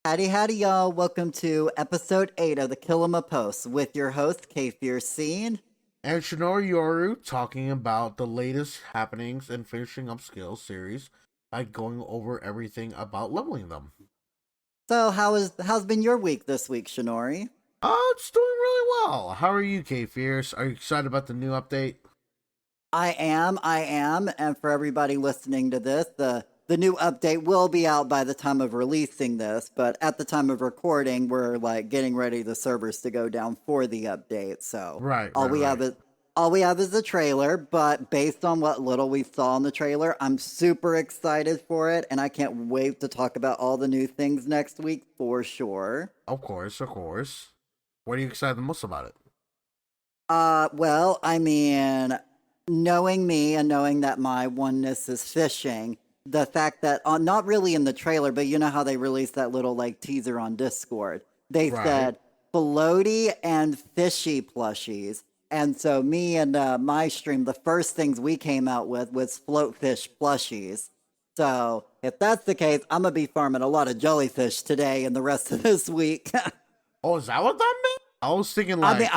Howdy, howdy, y'all. Welcome to episode 8 of the Kilima Post with your host, K Scene. And Shinori Yoru talking about the latest happenings in finishing up skills series by going over everything about leveling them. So, how's been your week this week, Shinori? It's doing really well. How are you, K Fierce? Are you excited about the new update? I am, and for everybody listening to this, the new update will be out by the time of releasing this, but at the time of recording, we're like getting ready the servers to go down for the update. So Right. all we have is the trailer, but based on what little we saw in the trailer, I'm super excited for it, and I can't wait to talk about all the new things next week for sure. Of course. What are you excited the most about it? Well, I mean, knowing me and knowing that my oneness is fishing, the fact that not really in the trailer, but you know how they released that little like teaser on Discord. They said floaty and fishy plushies. And so me and my stream, the first things we came out with was float fish plushies. So if that's the case, I'm gonna be farming a lot of jellyfish today and the rest of this week. Oh, is that what that meant? I was thinking like... I mean,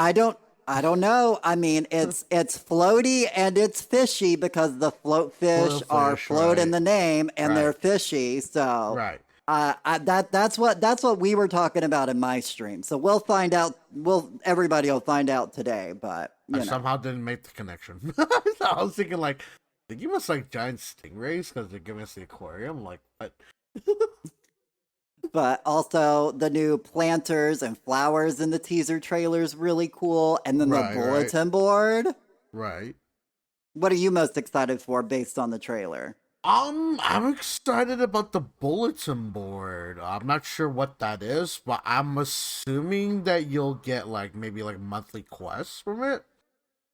I don't know. I mean, it's floaty and it's fishy because the float fish are float in the name and they're fishy. So that's what we were talking about in my stream. So we'll find out. Everybody will find out today. But I somehow didn't make the connection. I was thinking like, they give us like giant stingrays because they're giving us the aquarium. Like what? But also the new planters and flowers in the teaser trailer is really cool. And then the bulletin board. Right. What are you most excited for based on the trailer? I'm excited about the bulletin board. I'm not sure what that is, but I'm assuming that you'll get like maybe like monthly quests from it.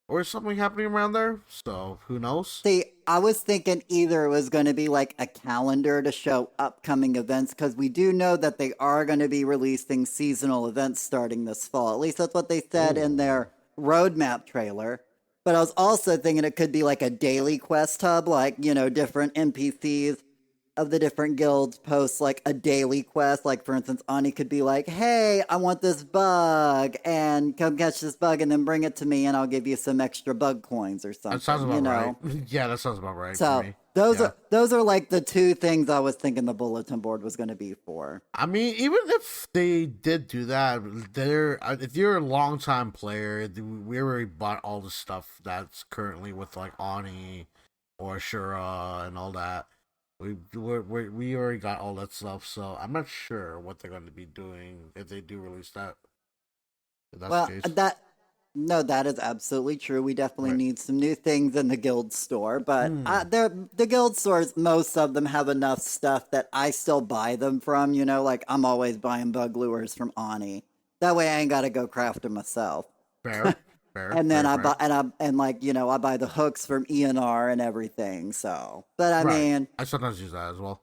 Or something happening around there, so who knows? See, I was thinking either it was going to be like a calendar to show upcoming events, because we do know that they are going to be releasing seasonal events starting this fall. At least that's what they said in their roadmap trailer. But I was also thinking it could be like a daily quest hub, like, different NPCs of the different guilds post like a daily quest. Like, for instance, Ani could be like, hey, I want this bug, and come catch this bug and then bring it to me and I'll give you some extra bug coins or something. That sounds about right. Yeah, that sounds about right. So for me. those are like the two things I was thinking the bulletin board was going to be for. I mean, even if they did do that, if you're a long-time player, we already bought all the stuff that's currently with like Ani or Shura and all that. We already got all that stuff, so I'm not sure what they're going to be doing if they do release that. If that's the case. That is absolutely true. We definitely need some new things in the guild store, but the guild stores, most of them have enough stuff that I still buy them from. Like I'm always buying bug lures from Ani. That way I ain't got to go craft them myself. Fair. And then I buy I buy the hooks from ENR and everything. So, but I mean, I sometimes use that as well.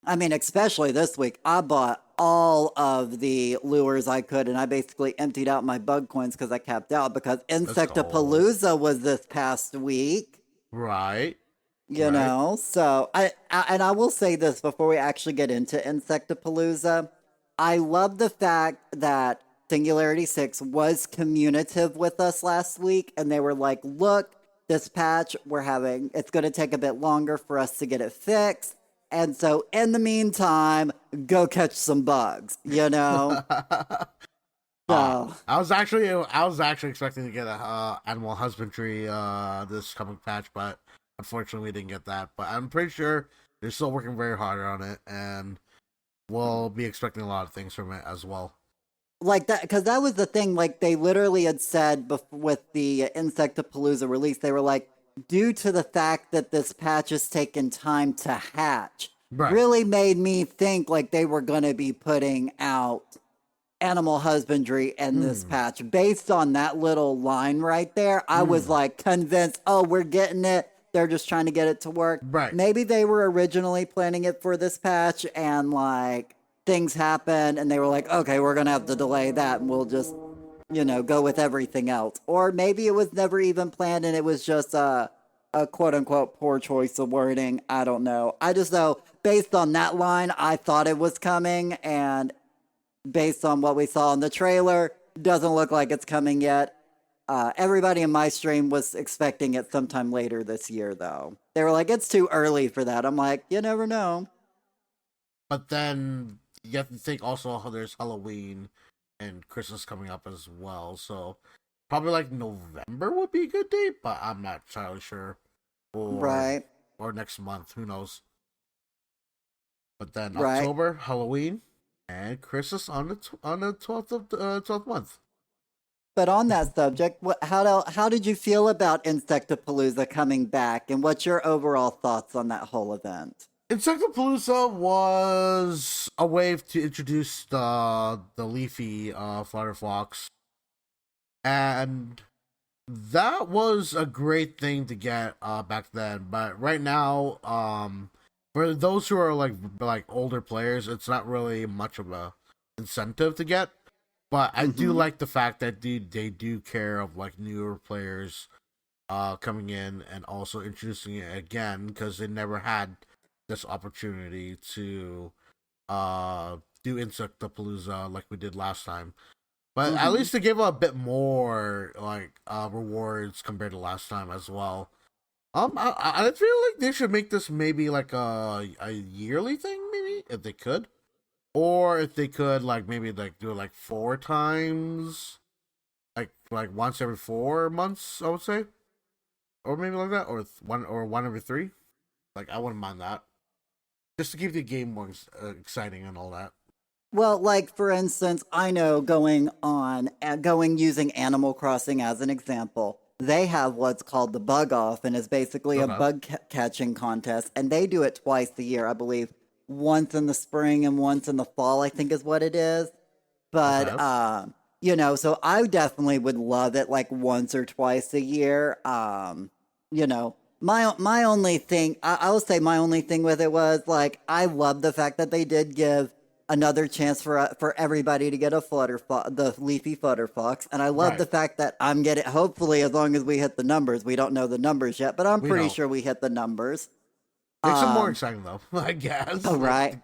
I mean, especially this week, I bought all of the lures I could, and I basically emptied out my bug coins because I capped out because Insectapalooza was this past week. Right. So I will say this before we actually get into Insectapalooza. I love the fact that Singularity 6 was communicative with us last week, and they were like, look, this patch it's going to take a bit longer for us to get it fixed. And so in the meantime, go catch some bugs, So I was actually expecting to get a animal husbandry this coming patch, but unfortunately we didn't get that. But I'm pretty sure they're still working very hard on it, and we'll be expecting a lot of things from it as well. Like that, because that was the thing. Like they literally had said with the Insectapalooza release, they were like, due to the fact that this patch has taken time to hatch, really made me think like they were going to be putting out animal husbandry in this patch. Based on that little line right there, I was like convinced, oh, we're getting it. They're just trying to get it to work. Right. Maybe they were originally planning it for this patch and like things happened and they were like, okay, we're going to have to delay that and we'll just, go with everything else. Or maybe it was never even planned and it was just a quote unquote poor choice of wording. I don't know. I just know based on that line, I thought it was coming, and based on what we saw in the trailer, doesn't look like it's coming yet. Everybody in my stream was expecting it sometime later this year, though. They were like, it's too early for that. I'm like, you never know. But then you have to think also how there's Halloween and Christmas coming up as well. So probably like November would be a good date, but I'm not entirely sure. Or Right, or next month, who knows? But then right. October, Halloween, and Christmas on the 12th of the 12th month. But on that subject, how did you feel about Insectapalooza coming back, and what's your overall thoughts on that whole event? Insectapalooza was a way to introduce the leafy Flutterfox, and that was a great thing to get back then. But right now, for those who are like older players, it's not really much of a incentive to get. But I do Mm-hmm. like the fact that they do care of like newer players coming in and also introducing it again because they never had this opportunity to do Insectapalooza like we did last time. But at Mm-hmm. least they gave a bit more like rewards compared to last time as well. I feel like they should make this maybe like a yearly thing, maybe if they could, or if they could like maybe like do it like 4 times, like once every 4 months, I would say, or maybe like that, or one every three. Like I wouldn't mind that, just to keep the game more exciting and all that. Well, like for instance, I know going using Animal Crossing as an example, they have what's called the Bug Off, and it's basically a Okay. catching contest, and they do it twice a year, I believe, once in the spring and once in the fall, I think is what it is. But Okay. so I definitely would love it like once or twice a year. My only thing I will say my only thing with it was like I love the fact that they did give another chance for everybody to get the leafy flutterfox, and I love Right. the fact that I'm getting hopefully as long as we hit the numbers. We don't know the numbers yet, but I'm We pretty don't. sure we hit the numbers. Makes it more Um, exciting though, I guess. all right.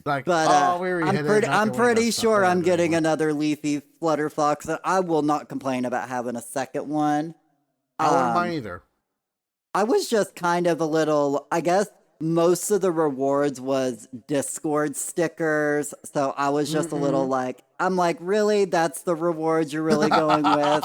Like, But oh, we already hit it. I'm Okay, we're not gonna pretty stop. sure We're I'm not doing it getting anymore. another leafy flutterfox, and I will not complain about having a second one. I wouldn't Um, mind either. I was just kind of a little, I guess most of the rewards was Discord stickers, so I was just a little Mm-mm. like, I'm like, really? That's the rewards you're really going with?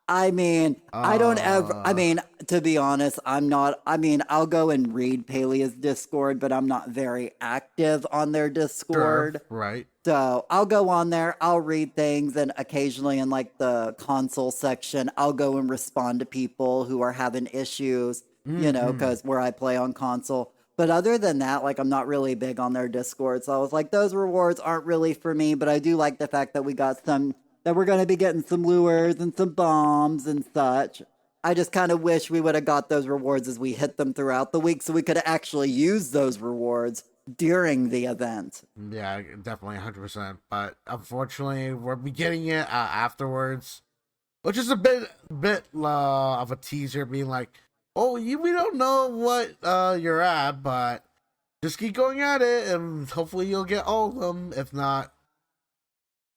I mean, I don't ever. I uh, mean, to be honest, I'm not. I mean, I'll go and read Palea's Discord, but I'm not very active on their sure, Discord. right. So I'll go on there, I'll read things, and occasionally in like the console section, I'll go and respond to people who are having issues, Mm-hmm. because where I play on console. But other than that, like I'm not really big on their Discord. So I was like, those rewards aren't really for me, but I do like the fact that that we're going to be getting some lures and some bombs and such. I just kind of wish we would have got those rewards as we hit them throughout the week so we could actually use those rewards during the event. Yeah, definitely 100%. But unfortunately, we're be getting it afterwards, which is a bit of a teaser, being like, "Oh, we don't know what you're at, but just keep going at it, and hopefully you'll get all of them. If not,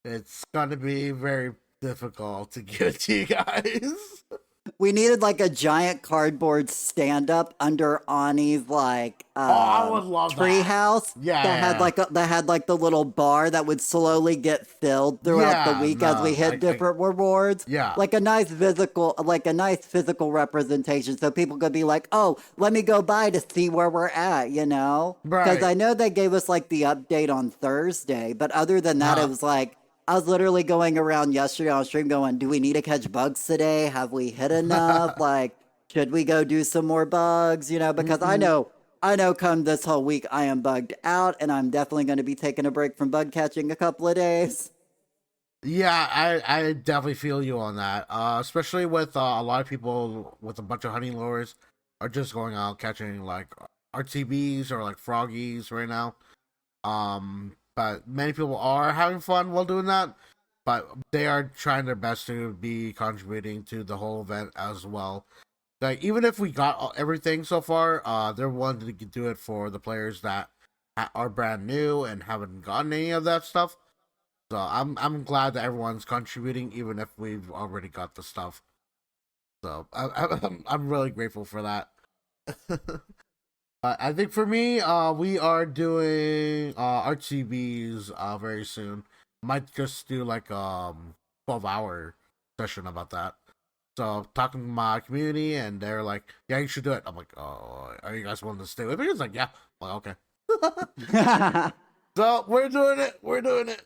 it's gonna be very difficult to give it to you guys." We needed like a giant cardboard stand up under Ani's like Oh, I would love tree that. house Yeah, that had yeah, the little bar that would slowly get filled throughout the yeah. week as we No, hit different rewards. yeah, Like a nice physical representation so people could be like, "Oh, let me go by to see where we're at," you know? Cuz right. I know they gave us like the update on Thursday, but other than that it Huh? was like I was literally going around yesterday on stream going, do we need to catch bugs today? Have we hit enough? Like, should we go do some more bugs? Because Mm-mm. I know come this whole week I am bugged out and I'm definitely going to be taking a break from bug catching a couple of days. Yeah, I definitely feel you on that. Especially with a lot of people with a bunch of hunting lures are just going out catching like RTBs or like froggies right now. But many people are having fun while doing that. But they are trying their best to be contributing to the whole event as well. Like even if we got everything so far, they're willing to do it for the players that are brand new and haven't gotten any of that stuff. So I'm glad that everyone's contributing, even if we've already got the stuff. So I'm really grateful for that. I think for me, we are doing RTBs very soon. Might just do like 12-hour session about that. So talking to my community, and they're like, "Yeah, you should do it." I'm like, "Oh, are you guys willing to stay with me?" It's like, "Yeah." I'm like, okay. So we're doing it. We're doing it.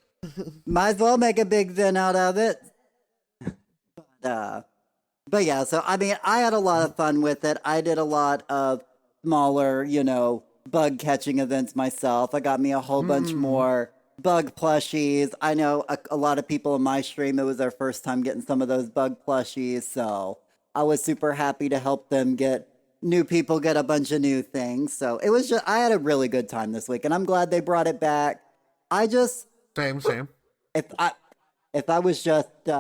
Might as well make a big event out of it. Uh, but yeah, so I mean, I had a lot of fun with it. I did a lot of smaller, bug catching events myself. I got me a whole bunch Mm, more bug plushies. I know a lot of people in my stream, it was their first time getting some of those bug plushies. So I was super happy to help them get new people get a bunch of new things. So it was just, I had a really good time this week and I'm glad they brought it back. I just, same, same. if I, if I was just, if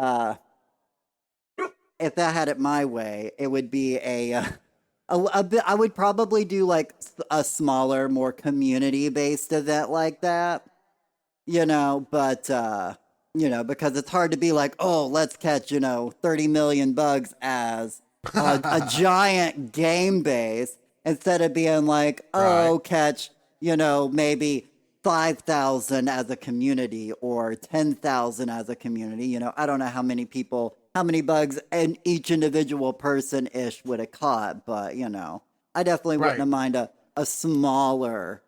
I had it my way, it would be a bit. I would probably do like a smaller, more community based event like that. But because it's hard to be like, oh, let's catch 30 million bugs as a giant game base instead of being like, Right, oh, catch maybe 5,000 as a community or 10,000 as a community. I don't know how many bugs and each individual person ish would have caught, but I definitely wouldn't right. have mind a smaller,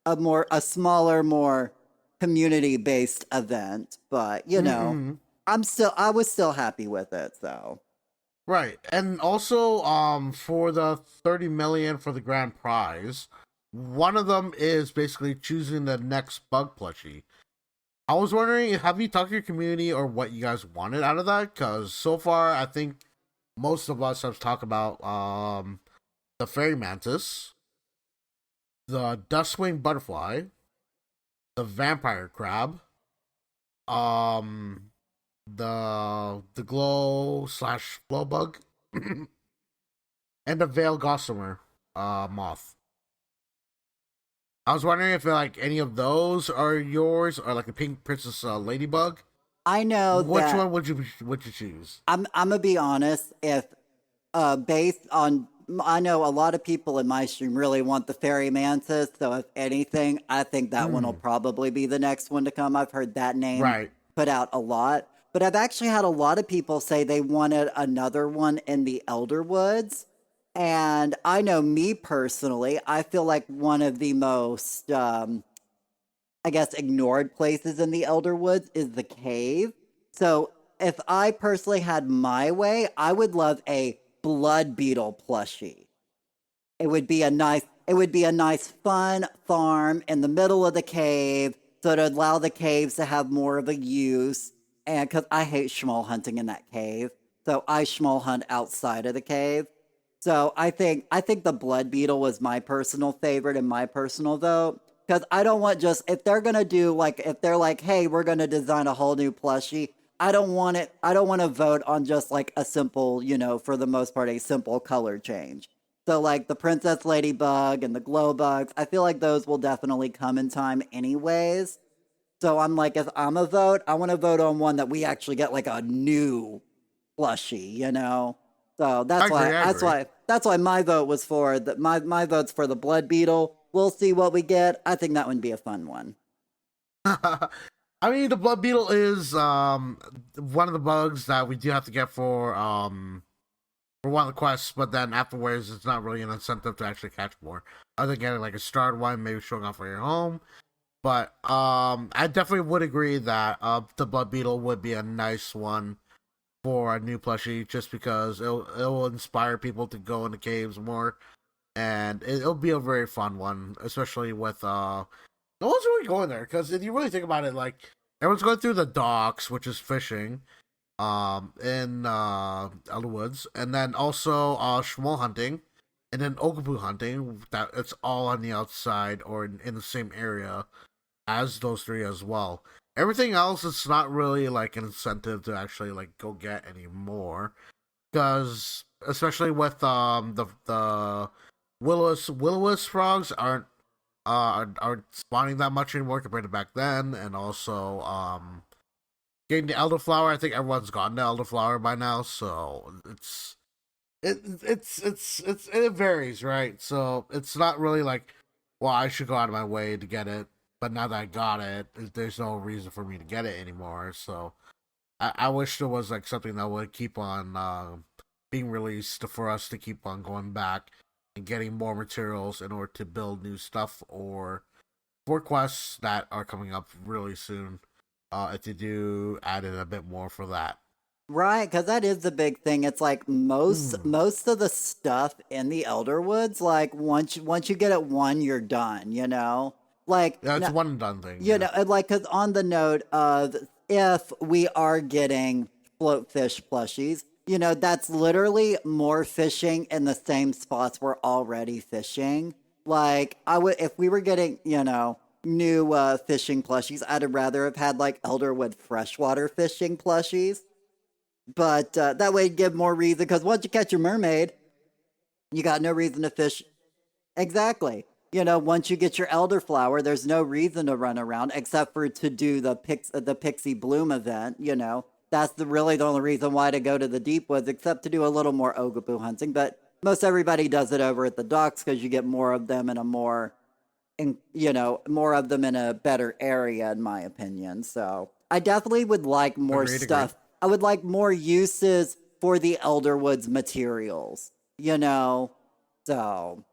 a smaller, more community based event. But Mm-mm. I was still happy with it. So Right, and also, for the 30 million for the grand prize, one of them is basically choosing the next bug plushie. I was wondering, have you talked to your community or what you guys wanted out of that? Because so far, I think most of us have talked about the fairy mantis, the dustwing butterfly, the vampire crab, um, the glow slash flow bug, and the veil gossamer moth. I was wondering if like any of those are yours, or like the pink princess ladybug. I know Which that one would you choose? I'm gonna be honest. If based on I know a lot of people in my stream really want the fairy mantis. So if anything, I think that one will Hmm. probably be the next one to come. I've heard that name Right. put out a lot. But I've actually had a lot of people say they wanted another one in the Elder Woods. And I know me personally, I feel like one of the most, I guess, ignored places in the Elder Woods is the cave. So if I personally had my way, I would love a blood beetle plushie. It would be a nice fun farm in the middle of the cave, so to allow the caves to have more of a use. And because I hate schmoll hunting in that cave, so I schmoll hunt outside of the cave. So I think the blood beetle was my personal favorite and my personal vote. Because I don't want just if they're gonna do like if they're like, hey, we're gonna design a whole new plushie. I don't want it. I don't want to vote on just like a simple, for the most part, a simple color change. So like the Princess Ladybug and the Glow Bugs, I feel like those will definitely come in time anyways. So I'm like, if I'm a vote, I want to vote on one that we actually get like a new plushie. So I agree. I agree. that's why my vote was for that. My vote's for the Blood Beetle. We'll see what we get. I think that would be a fun one. I mean, the blood beetle is one of the bugs that we do have to get for one of the quests, but then afterwards, it's not really an incentive to actually catch more. Other than getting like a starred one, maybe showing off for your home. But I definitely would agree that the blood beetle would be a nice one for a new plushie, just because it'll inspire people to go into caves more, and it'll be a very fun one, especially with no one's really going there because if you really think about it, like everyone's going through the docks, which is fishing, in Elder Woods, and then also schmoll hunting, and then okapu hunting. That it's all on the outside or in the same area as those three as well. Everything else, it's not really like an incentive to actually like go get anymore because especially with the Will-O-Wisp frogs aren't spawning that much anymore compared to back then, and also getting the elderflower. I think everyone's gotten the elderflower by now, so it varies, right? So it's not really like, well, I should go out of my way to get it, but now that I got it, there's no reason for me to get it anymore. So I wish there was like something that would keep on being released for us to keep on going back and getting more materials in order to build new stuff or for quests that are coming up really soon. If they do add in a bit more for that. Right, because that is the big thing. It's like Mm. most of the stuff in the Elderwoods, like once you get it one, you're done. You know, like Yeah, it's no, a one and done thing. you Yeah, know, and like because on the note of if we are getting float fish plushies, you know, that's literally more fishing in the same spots we're already fishing. Like I would if we were getting, you know, new fishing plushies, I'd rather have had like Elderwood freshwater fishing plushies, but that way you'd give more reason because once you catch your mermaid, you got no reason to fish. Exactly. You know, once you get your elderflower, there's no reason to run around except for to do the pixie bloom event. You know, that's really the only reason why to go to the deep woods, except to do a little more ogaboo hunting. But most everybody does it over at the docks because you get more of them in a more, you know, more of them in a better area, in my opinion. So I definitely would like more agreed, agreed. stuff. I would like more uses for the Elderwoods materials. You know, so.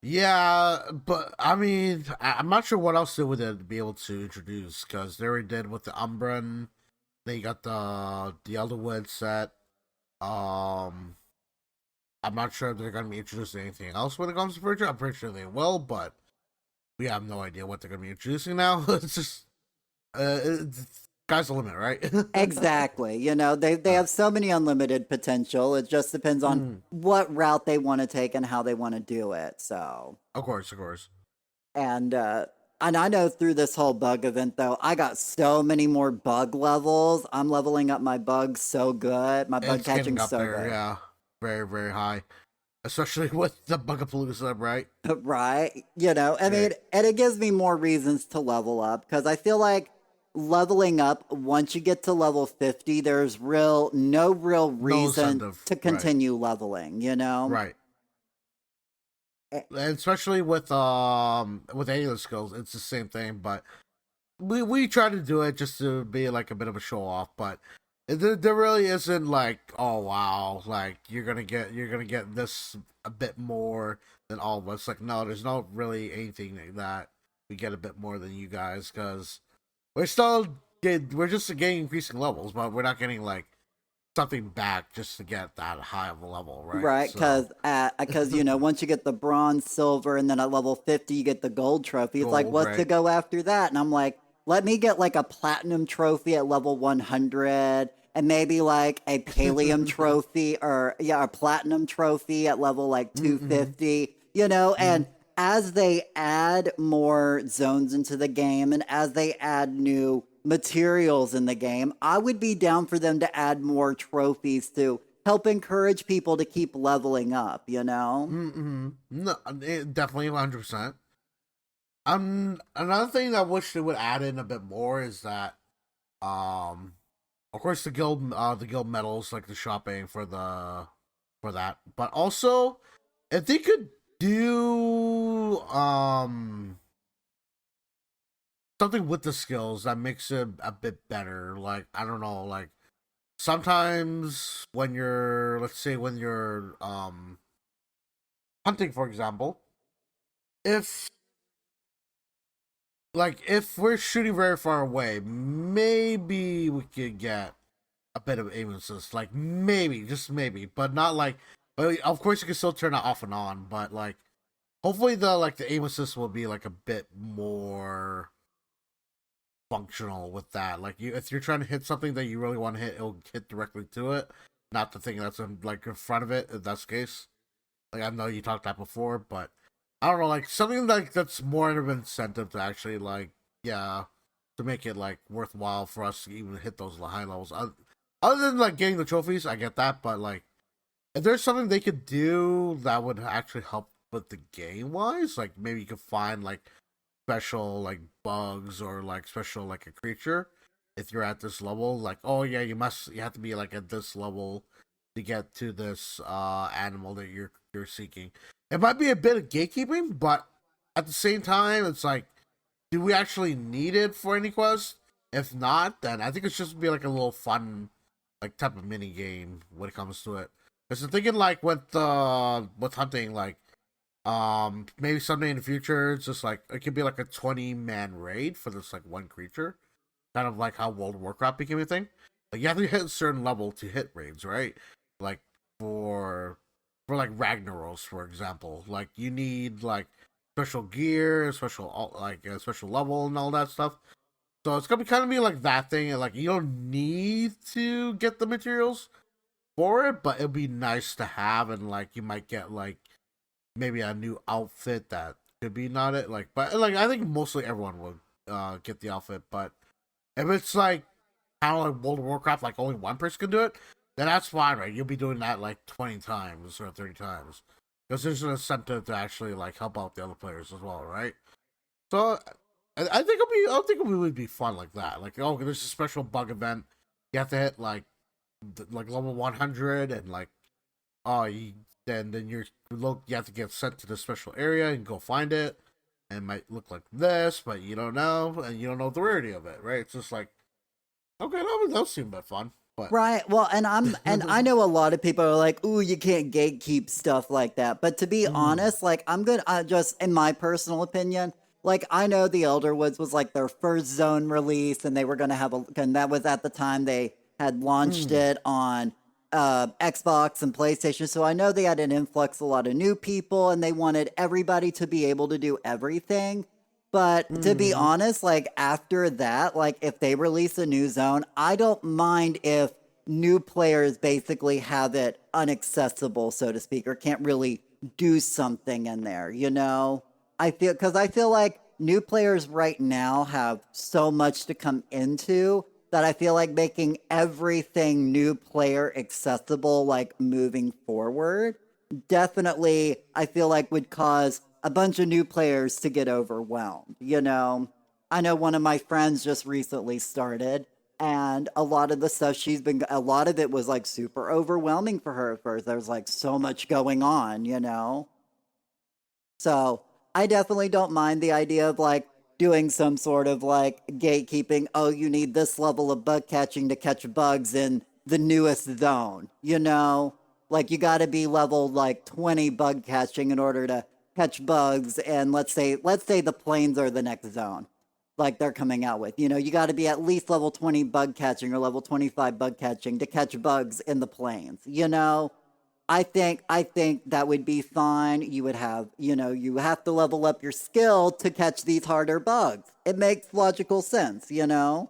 Yeah, but I mean, I'm not sure what else they would be able to introduce because they already did with the Umbran. They got the Elderwood set. Um, I'm not sure if they're going to be introducing anything else when it comes to furniture. I'm pretty sure they will, but we have no idea what they're going to be introducing now. It's just sky's the limit, right? Exactly. You know, they uh, have so many unlimited potential. It just depends on mm, what route they want to take and how they want to do it. So, of course, of course. and I know through this whole bug event though, I got so many more bug levels. I'm leveling up my bugs so good. My bug It's getting catching's up so there, good. yeah, very very high, especially with the Bugapalooza, right? Right? You know, I Yeah, mean, and it gives me more reasons to level up because I feel like leveling up once you get to level 50, there's no real no reason incentive, to right? continue leveling, you know? Right. Eh, And especially with any of the skills, it's the same thing. But we try to do it just to be like a bit of a show off. But there really isn't like, oh wow, like you're gonna get this a bit more than all of us. Like no, there's not really anything like that we get a bit more than you guys because we're just getting increasing levels, but we're not getting like something back just to get that high of a level, right? Right, So because you know, once you get the bronze, silver, and then at level 50 you get the gold trophy. It's like, gold, what's to right? go after that? And I'm like, let me get like a platinum trophy at level 100, and maybe like a pallium trophy, or yeah, a platinum trophy at level like Mm-hmm. 250. You know, Mm-hmm. and as they add more zones into the game and as they add new materials in the game, I would be down for them to add more trophies to help encourage people to keep leveling up, you know? Mm-hmm. No, definitely 100%. Another thing that I wish they would add in a bit more is that, um, of course, the guild medals, like the shopping for that, but also if they could do something with the skills that makes it a bit better. Like I don't know, like sometimes when you're, let's say, when you're hunting, for example, if if we're shooting very far away, maybe we could get a bit of aim assist. Like maybe, just maybe, but not like. But of course, you can still turn it off and on. But like, hopefully, the aim assist will be like a bit more functional with that. Like, if you're trying to hit something that you really want to hit, it'll hit directly to it, not the thing that's in front of it. If that's the case. Like I know you talked that before, but I don't know, like something like that's more of an incentive to actually like, yeah, to make it like worthwhile for us to even hit those high levels. Other than like getting the trophies, I get that, but like if there's something they could do that would actually help with the game wise, like maybe you could find like special like bugs or like special like a creature if you're at this level. Like, oh yeah, you have to be like at this level to get to this animal that you're seeking. It might be a bit of gatekeeping, but at the same time, it's like, do we actually need it for any quest? If not, then I think it's just be like a little fun, like type of mini game when it comes to it. Because I'm thinking like with hunting, like maybe someday in the future, it's just like it could be like a 20-man raid for this like one creature, kind of like how World of Warcraft became a thing. Like you have to hit a certain level to hit raids, right? Like for like Ragnaros, for example, like you need like special gear, special like a special level and all that stuff. So it's gonna be kind of be like that thing, and like you don't need to get the materials for it, but it'd be nice to have, and like you might get like maybe a new outfit that could be not it, like, but like I think mostly everyone would get the outfit, but if it's like kind of like World of Warcraft, like only one person can do it, then that's fine, right? You'll be doing that like 20 times or 30 times because there's an incentive to actually like help out the other players as well, right? So I think I think it would be fun like that. Like, oh, there's a special bug event. You have to hit like level 100, and like oh, then you have to get sent to the special area and go find it. And it might look like this, but you don't know, and you don't know the rarity of it, right? It's just like okay, that would seem a bit fun, but Right. Well, and I know a lot of people are like, "Ooh, you can't gatekeep stuff like that." But to be mm, honest, like I'm good. I just, in my personal opinion, like I know the Elderwoods was like their first zone release, and they were going to have and that was at the time they had launched mm, it on Xbox and PlayStation. So I know they had an influx, a lot of new people, and they wanted everybody to be able to do everything. But to be mm, honest, like after that, like if they release a new zone, I don't mind if new players basically have it unaccessible, so to speak, or can't really do something in there, you know? Because I feel like new players right now have so much to come into that I feel like making everything new player accessible, like moving forward, definitely I feel like would cause a bunch of new players to get overwhelmed, you know? I know one of my friends just recently started, and a lot of the stuff a lot of it was like super overwhelming for her at first. There was like so much going on, you know? So I definitely don't mind the idea of like doing some sort of like gatekeeping. Oh, you need this level of bug catching to catch bugs in the newest zone, you know? Like you got to be level like 20 bug catching in order to catch bugs. And let's say the planes are the next zone like they're coming out with. You know, you got to be at least level 20 bug catching or level 25 bug catching to catch bugs in the planes, you know? I think that would be fine. You would have, you know, you have to level up your skill to catch these harder bugs. It makes logical sense, you know?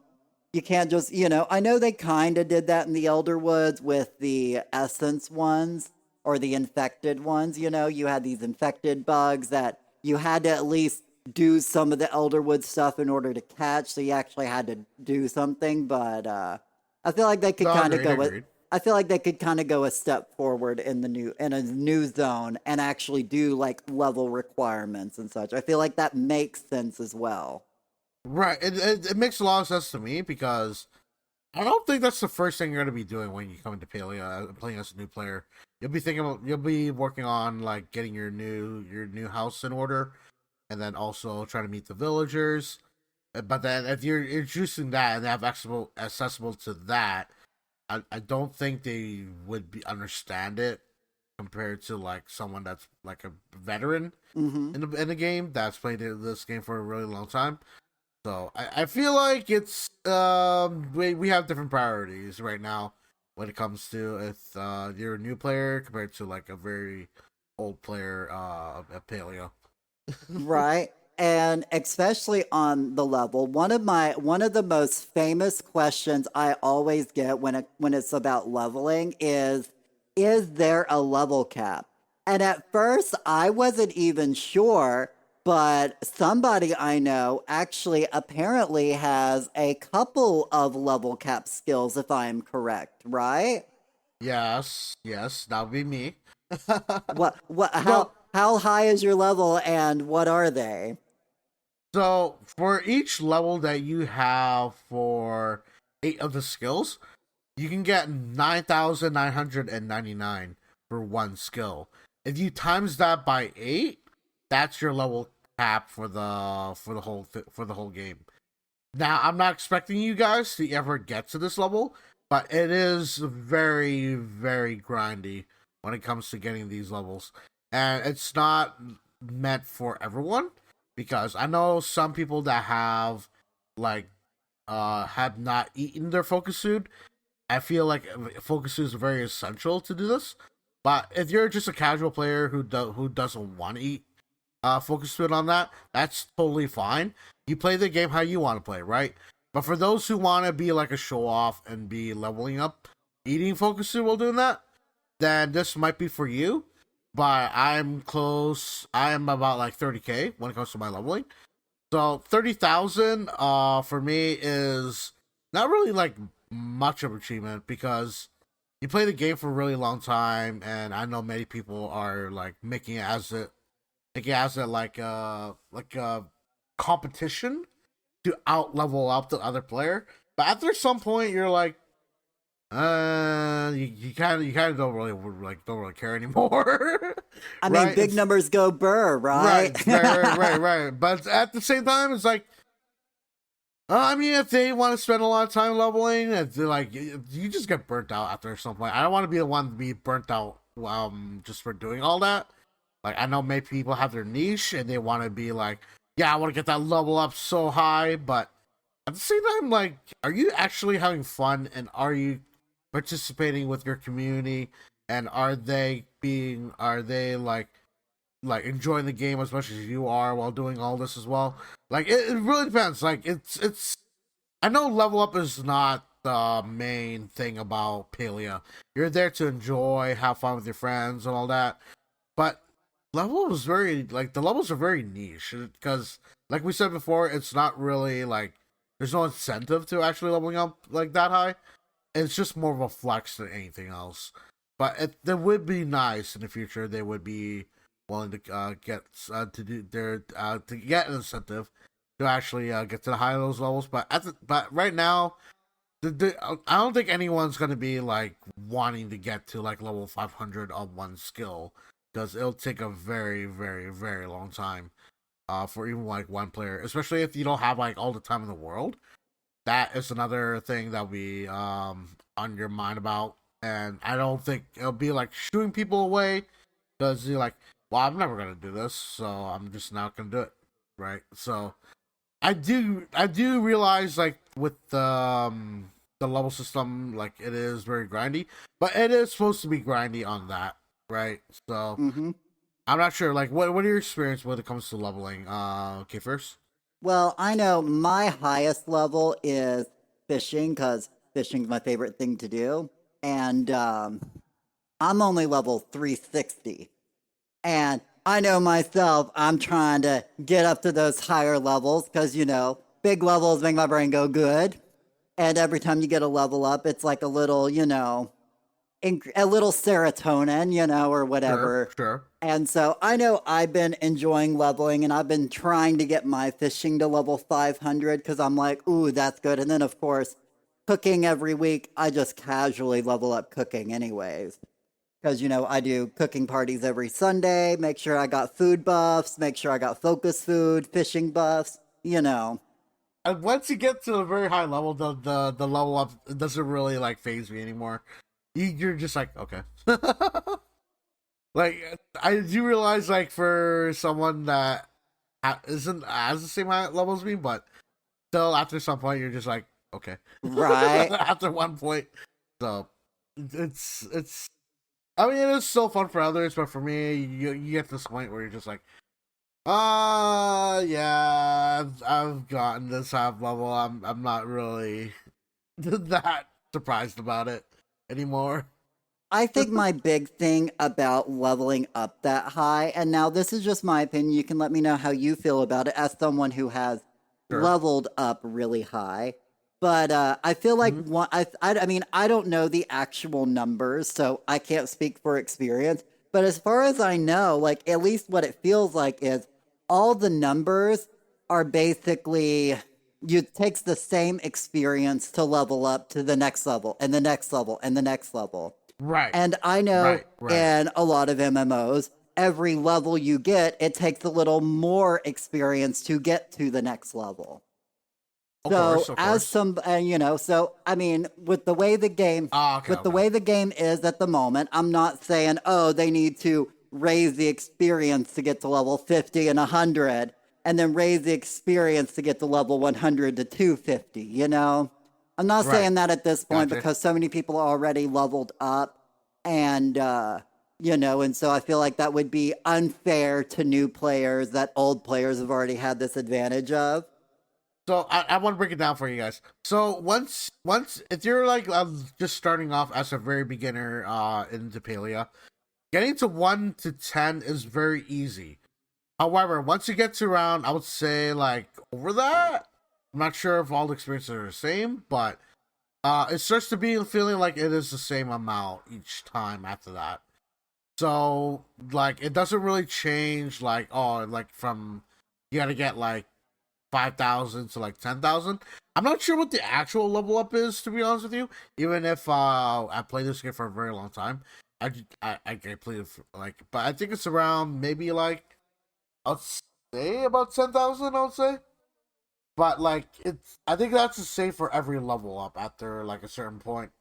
You can't just, you know, I know they kind of did that in the Elder Woods with the essence ones or the infected ones, you know, you had these infected bugs that you had to at least do some of the Elderwood stuff in order to catch, so you actually had to do something, but I feel like they could no, kind of agreed, go with agreed. I feel like they could kind of go a step forward in a new zone and actually do like level requirements and such. I feel like that makes sense as well. Right, it makes a lot of sense to me because I don't think that's the first thing you're gonna be doing when you come into Paleo playing as a new player. You'll be working on like getting your new house in order, and then also trying to meet the villagers. But then if you're introducing that and they have accessible to that, I don't think they would be understand it compared to like someone that's like a veteran Hmm. in the game that's played this game for a really long time. So I feel like it's we have different priorities right now when it comes to if you're a new player compared to like a very old player at Paleo. Right. And especially on the level, one of the most famous questions I always get when it's about leveling is there a level cap? And at first I wasn't even sure, but somebody I know actually apparently has a couple of level cap skills if I am correct, right? Yes, that would be me. What so how high is your level and what are they? so for each level that you have for 8 of the skills, you can get 9,999 for one skill. If you times that by 8, that's your level cap for the whole game. Now, I'm not expecting you guys to ever get to this level, but it is very, very grindy when it comes to getting these levels. And it's not meant for everyone because I know some people that like have not eaten their focus food. I feel like focus food is very essential to do this. But if you're just a casual player who doesn't want to eat focus food on that, that's totally fine. You play the game how you want to play, right? But for those who want to be like a show off and be leveling up, eating focus food while doing that, then this might be for you. But I'm close. I am about like 30k when it comes to my leveling. So 30,000 for me is not really like much of an achievement because you play the game for a really long time, and I know many people are like making it as a like a competition to out level up the other player. But after some point, you're like, you kind of don't really care anymore, I mean, right? big It's numbers go burr, right? right. But at the same time, it's like, I mean, if they want to spend a lot of time leveling, it's like you just get burnt out after some point. I don't want to be the one to be burnt out, just for doing all that. Like I know many people have their niche and they want to be like, yeah, I want to get that level up so high, but at the same time, like, are you actually having fun and are you participating with your community and are they like enjoying the game as much as you are while doing all this as well? Like it really depends. Like it's I know level up is not the main thing about Palea. You're there to enjoy, have fun with your friends and all that. But the levels are very niche because like we said before, it's not really like there's no incentive to actually leveling up like that high. It's just more of a flex than anything else. But it would be nice in the future. They would be willing to get to do their to get an incentive to actually get to the high of those levels. But right now, I don't think anyone's gonna be like wanting to get to like level 500 on one skill because it'll take a very, very, very long time. For even like one player, especially if you don't have like all the time in the world. That is another thing that we on your mind about, and I don't think it'll be like shooing people away because you're like, well, I'm never gonna do this, so I'm just not gonna do it, right? So I do realize like with the level system, like it is very grindy, but it is supposed to be grindy on that, right? So hmm I'm not sure. Like, what are your experience when it comes to leveling? Okay, first. Well, I know my highest level is fishing because fishing's my favorite thing to do. And I'm only level 360. And I know myself, I'm trying to get up to those higher levels because, big levels make my brain go good. And every time you get a level up, it's like a little, a little serotonin, or Sure, whatever. sure. And so I know I've been enjoying leveling and I've been trying to get my fishing to level 500 because I'm like, ooh, that's good. And then, of course, cooking every week, I just casually level up cooking, anyways. Because, I do cooking parties every Sunday, make sure I got food buffs, make sure I got focus food, fishing buffs. And once you get to a very high level, the level up doesn't really like phase me anymore. You're just like okay. Like I do realize like for someone that isn't as the same high level as me, but still after some point you're just like okay. Right? After one point, so it's. I mean, it is still fun for others, but for me, you get to this point where you're just like, yeah, I've gotten this half level. I'm not really that surprised about it anymore. I think my big thing about leveling up that high, and now this is just my opinion, you can let me know how you feel about it as someone who has Sure. leveled up really high. But I feel like Mhm. I mean, I don't know the actual numbers, so I can't speak for experience. But as far as I know, like at least what it feels like is all the numbers are basically it takes the same experience to level up to the next level and the next level and the next level. Right, And I know right. in a lot of MMOs, every level you get, it takes a little more experience to get to the next level. Of So course, of as course. some, you know, so I mean, Ah, okay, with the okay. way the game is at the moment, I'm not saying, oh, they need to raise the experience to get to level 50 and 100, and then raise the experience to get to level 100 to 250. You know, I'm not Right. saying that at this point Gotcha. because so many people are already leveled up, and you know, and so I feel like that would be unfair to new players that old players have already had this advantage of. So I want to break it down for you guys. So once if you're like just starting off as a very beginner into Palia, getting to 1 to 10 is very easy. However, once you get to around, I would say like over that. I'm not sure if all the experiences are the same, but it starts to be feeling like it is the same amount each time after that. So like it doesn't really change like oh like from you gotta get like 5,000 to like 10,000. I'm not sure what the actual level up is to be honest with you. Even if I played this game for a very long time, I played it for, like, but I think it's around maybe like I'll say about 10,000. I would say, but like it's I think that's the same for every level up after like a certain point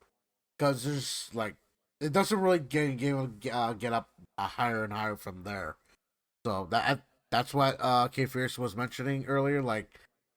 because there's like it doesn't really get up higher and higher from there. So that's what K Fierce was mentioning earlier. Like,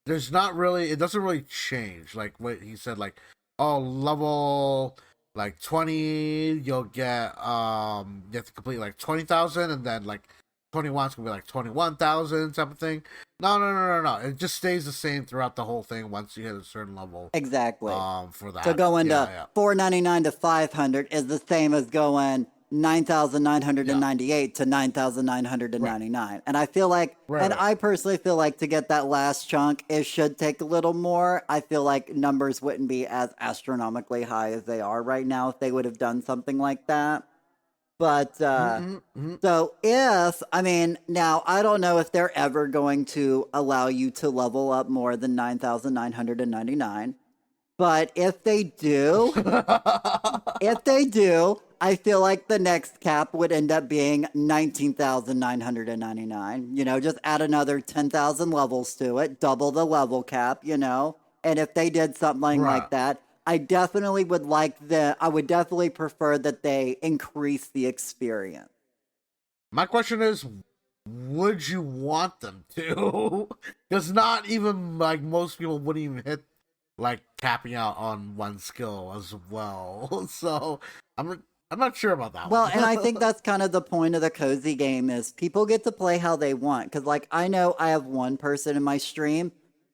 there's not really it doesn't really change. Like what he said, like oh level like 20, you'll get you have to complete like 20,000, and then like 21's gonna be like 21,000 type of thing. No. It just stays the same throughout the whole thing once you hit a certain level. Exactly. For So that, going to yeah, 499 to 500 is the same as going yeah, 9,998 to right, 9,999. And I feel like, and right. I personally feel like to get that last chunk, it should take a little more. I feel like numbers wouldn't be as astronomically high as they are right now if they would have done something like that. But Mm-hmm. so if, I mean, now I don't know if they're ever going to allow you to level up more than 9,999. But if they do, I feel like the next cap would end up being 19,999. You know, just add another 10,000 levels to it, double the level cap, you know. And if they did something Right. like that, I would definitely prefer that they increase the experience. My question is, would you want them to? Because not even like most people wouldn't even hit like capping out on one skill as well. So I'm I'm not sure about that Well, and I think one. that's kind of the point of the cozy game is people get to play how they want. Cause like I know I have one person in my stream,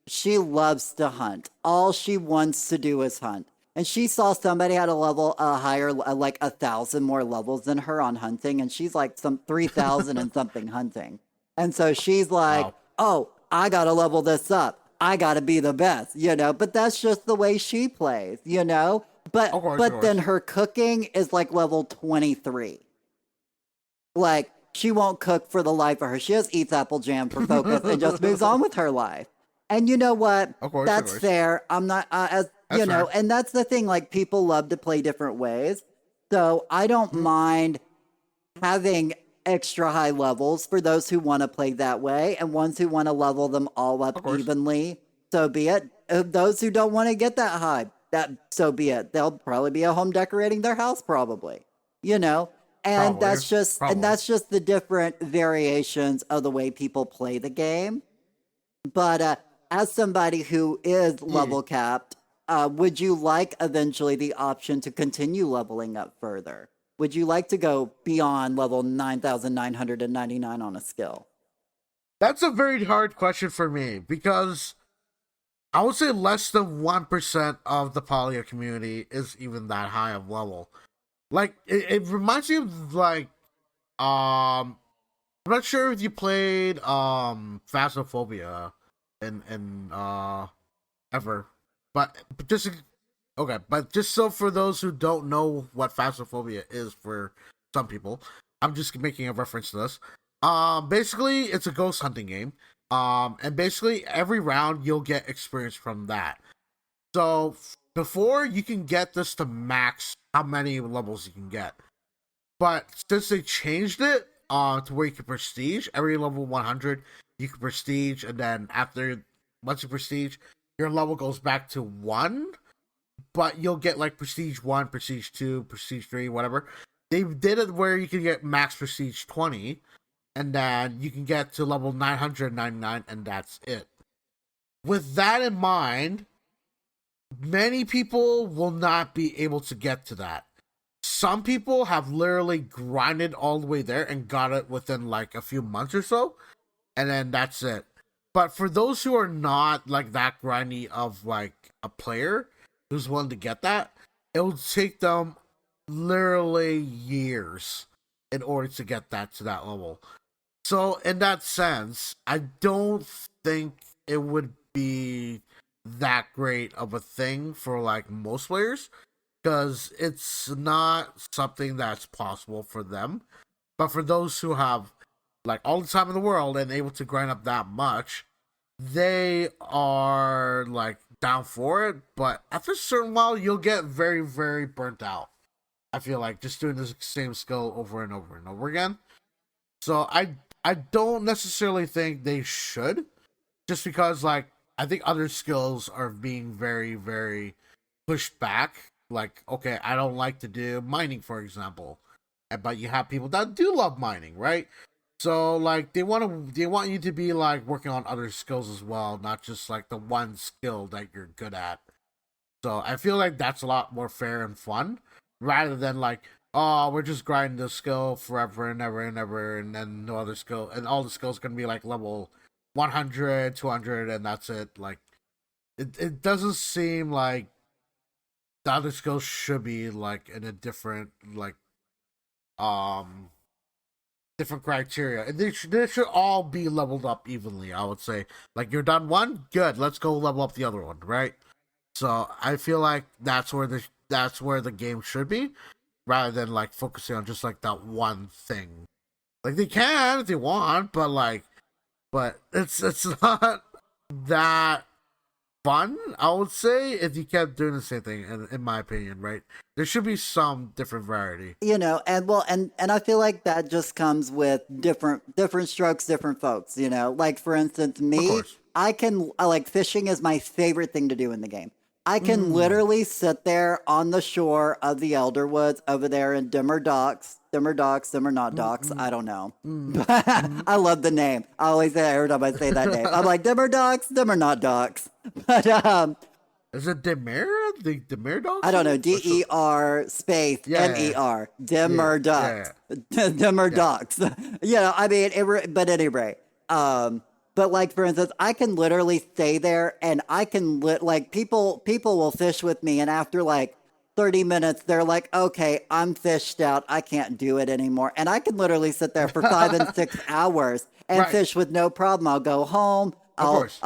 she loves to hunt. All she wants to do is hunt. And she saw somebody had a level higher, like 1,000 more levels than her on hunting, and she's like some 3,000 and something hunting. And so she's like, Wow. "Oh, I gotta level this up. I gotta be the best," you know. But that's just the way she plays, you know. Of But then course. her cooking is like level 23. Like she won't cook for the life of her. She just eats apple jam for focus and just moves on with her life. And you know what? Of That's course. fair. I'm not as you That's know, fair. and that's the thing. Like people love to play different ways, so I don't Mhm. mind having extra high levels for those who want to play that way, and ones who want to level them all up Of course. evenly. So be it. Those who don't want to get that high, that so be it. They'll probably be at home decorating their house, probably. You know, Probably. and Probably. that's just the different variations of the way people play the game. But as somebody who is Yeah. level capped, would you like eventually the option to continue leveling up further? Would you like to go beyond level 9,999 on a skill? That's a very hard question for me because I would say less than 1% of the poly community is even that high of level. Like it reminds me of like I'm not sure if you played Phasmophobia in ever. but just okay, but just so for those who don't know what Phasmophobia is for some people, I'm just making a reference to this. Basically, it's a ghost hunting game. And basically every round you'll get experience from that. So before you can get this to max how many levels you can get. But since they changed it to where you can prestige, every level 100 you can prestige, and then once you prestige, your level goes back to 1, but you'll get like prestige 1, prestige 2, prestige 3, whatever. They did it where you can get max prestige 20, and then you can get to level 999, and that's it. With that in mind, many people will not be able to get to that. Some people have literally grinded all the way there and got it within like a few months or so, and then that's it. But for those who are not like that grindy of like a player who's willing to get that, it will take them literally years in order to get that to that level. So in that sense, I don't think it would be that great of a thing for like most players, because it's not something that's possible for them. But for those who have like all the time in the world and able to grind up that much, they are like down for it. But after a certain while, you'll get very, very burnt out. I feel like just doing the same skill over and over and over again. So I don't necessarily think they should, just because like I think other skills are being very, very pushed back. Like, okay, I don't like to do mining, for example, but you have people that do love mining, right? So like they want you to be like working on other skills as well, not just like the one skill that you're good at. So I feel like that's a lot more fair and fun, rather than like, oh, we're just grinding this skill forever and ever and ever, and then no other skill, and all the skills gonna be like level 100, 200, and that's it. Like, it doesn't seem like the other skills should be like in a different like um different criteria. And they should all be leveled up evenly, I would say. Like, you're done one, good, let's go level up the other one, right? So I feel like that's where the game should be, rather than like focusing on just like that one thing. Like, they can if they want, but it's not that fun, I would say, if you kept doing the same thing. In my opinion, right? There should be some different variety. And well, and I feel like that just comes with different strokes, different folks. Like for instance, Of me, course. I like fishing is my favorite thing to do in the game. I can Mm. literally sit there on the shore of the Elderwoods over there in Dimmer Not Docks. I Mm-mm. don't know. Mm. But Mm. I love the name. I always say every time I say that name. I'm like Dimmer Not Docks. But Is it Demir? The Demir I dogs? don't know, Or so? DER space Yeah, MER, yeah, dimmer yeah, ducks, dimmer yeah. ducks. I mean, but anyway, but like for instance, I can literally stay there and I can like people will fish with me, and after like 30 minutes, they're like, okay, I'm fished out. I can't do it anymore. And I can literally sit there for 5 and 6 hours and Right, fish with no problem. I'll go home. of course.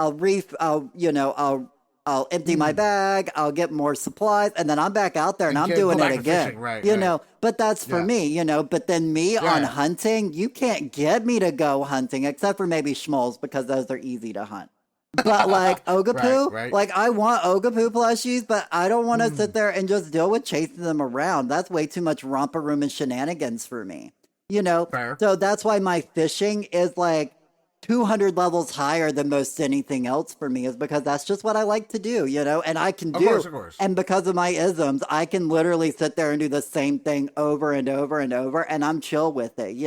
I'll empty my Mm. bag, I'll get more supplies, and then I'm back out there and And I'm go doing it back to again. fishing. Right, right. But that's for Yeah, me, But then me yeah, on yeah. hunting, you can't get me to go hunting except for maybe schmoles because those are easy to hunt. But like Right, Ogapoo, right. like I want Ogapoo plushies, but I don't want to sit Mm. there and just deal with chasing them around. That's way too much romper room and shenanigans for me. You know, Fair. so that's why my fishing is like 200 levels higher than most anything else for me, is because that's just what I like to do, and I can Of course, do. of course. And because of my isms, I can literally sit there and do the same thing over and over and over, and I'm chill with it.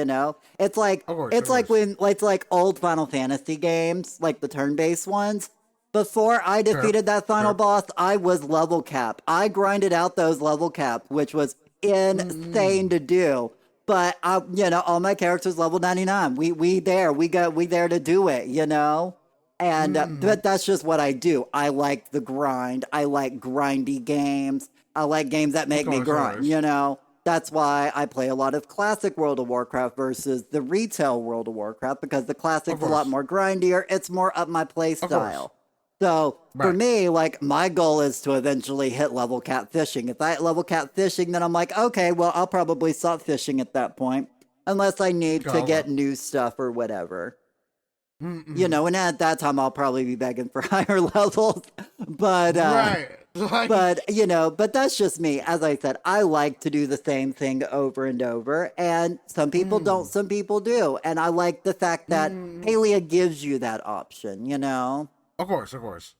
It's like Of course, of it's like course. when it's like old Final Fantasy games, like the turn-based ones. Before I Sure, defeated that final sure. boss, I was level cap. I grinded out those level caps, which was insane Mm. to do. But all my characters level 99. We there to do it. And Mm. but that's just what I do. I like the grind. I like grindy games. I like games that Of make me course, of course. grind. That's why I play a lot of classic World of Warcraft versus the retail World of Warcraft, because the Of classic's a lot course. more grindier. It's more up my play Of course. style. So for Right. me, like my goal is to eventually hit level cap fishing. If I hit level cap fishing, then I'm like, okay, well, I'll probably stop fishing at that point, unless I need to Okay. get new stuff or whatever. You Mm-mm. know, and at that time, I'll probably be begging for higher levels. But Right. Like. but you know, but that's just me. As I said, I like to do the same thing over and over, and some people don't, Mm, some people do, and I like the fact that mm, Palia gives you that option. You know. of course, of course.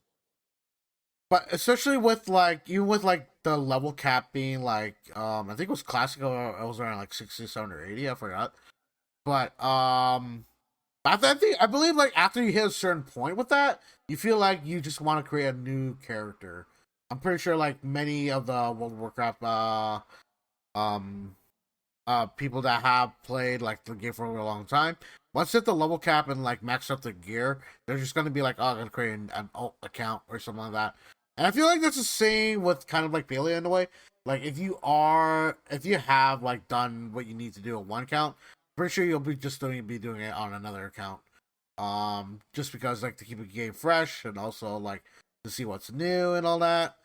But especially with like even with like the level cap being like I think it was classic or it was around like 67 or 80, I forgot. But I think I believe like after you hit a certain point with that, you feel like you just want to create a new character. I'm pretty sure like many of the World of Warcraft um people that have played like the game for a long time. Once they hit the level cap and like max up their gear, they're just gonna be like, oh, I'm gonna create an alt account or something like that. And I feel like that's the same with kind of like Paleo in a way. Like if you have like done what you need to do on one account, pretty sure you'll be doing it on another account. Just because like to keep the game fresh and also like to see what's new and all that.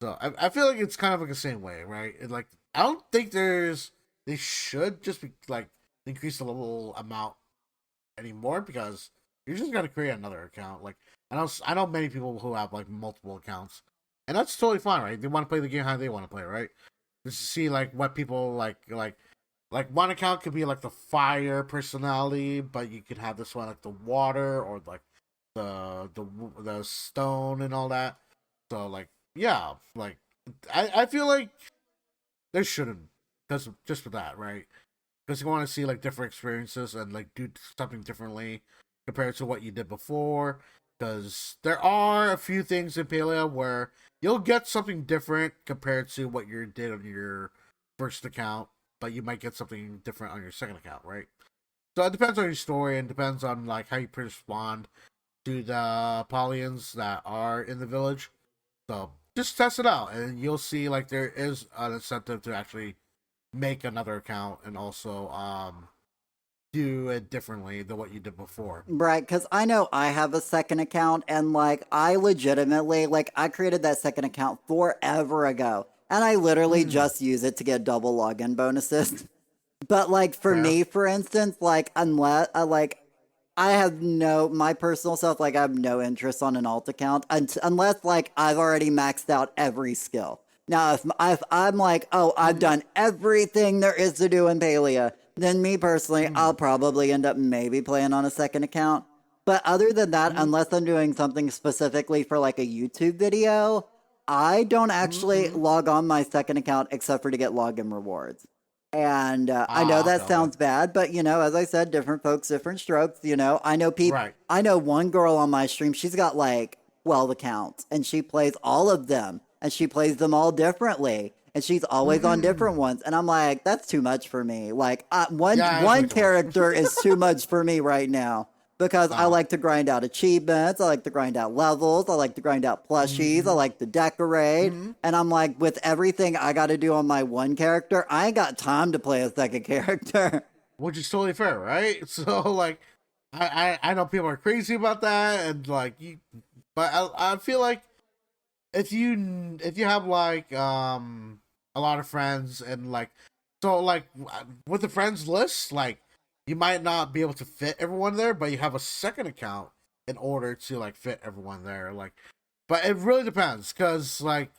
So I feel like it's kind of like the same way, right? Like I don't think they should just be like increase the level amount anymore because you're just gonna create another account. Like I know many people who have like multiple accounts, and that's totally fine, right? They want to play the game how they want to play, right? Just to see like what people like one account could be like the fire personality, but you could have this one like the water or like the stone and all that. So like yeah, like I feel like they shouldn't because just for that, right? Because you want to see like different experiences and like do something differently compared to what you did before. Because there are a few things in Paleo where you'll get something different compared to what you did on your first account, but you might get something different on your second account, right? So it depends on your story and depends on like how you respond to the Polyans that are in the village. So just test it out, and you'll see like there is an incentive to actually make another account and also do it differently than what you did before. Right, because I know I have a second account, and like I legitimately, like I created that second account forever ago, and I literally Mm, just use it to get double login bonuses. But like for fair. me, for instance, like unless like I have no my personal self, like I have no interest on an alt account unless like I've already maxed out every skill. Now, if I'm like, oh, I've Mm, done everything there is to do in Palia, then me personally, I'll mm, probably end up maybe playing on a second account. But other than that, mm, unless I'm doing something specifically for like a YouTube video, I don't mm, actually mm. log on my second account except for to get login rewards. And I know Ah, okay, that okay. sounds bad, but you know, as I said, different folks, different strokes. You know, I know people. Right. I know one girl on my stream. She's got like 12 accounts, and she plays all of them, and she plays them all differently, and she's always on different Mm-mm. ones. And I'm like, that's too much for me. Like, Yeah, that's way one too much. character is too much for me right now because I uh, like to grind out achievements, I like to grind out levels, I like to grind out plushies, I mm-hmm, like to decorate. mm-hmm. And I'm like, with everything I got to do on my one character, I ain't got time to play a second character. Which is totally fair, right? So like, I know people are crazy about that, and like you, but I feel like if you have like a lot of friends and like so like with the friends list like you might not be able to fit everyone there but you have a second account in order to like fit everyone there like but it really depends because like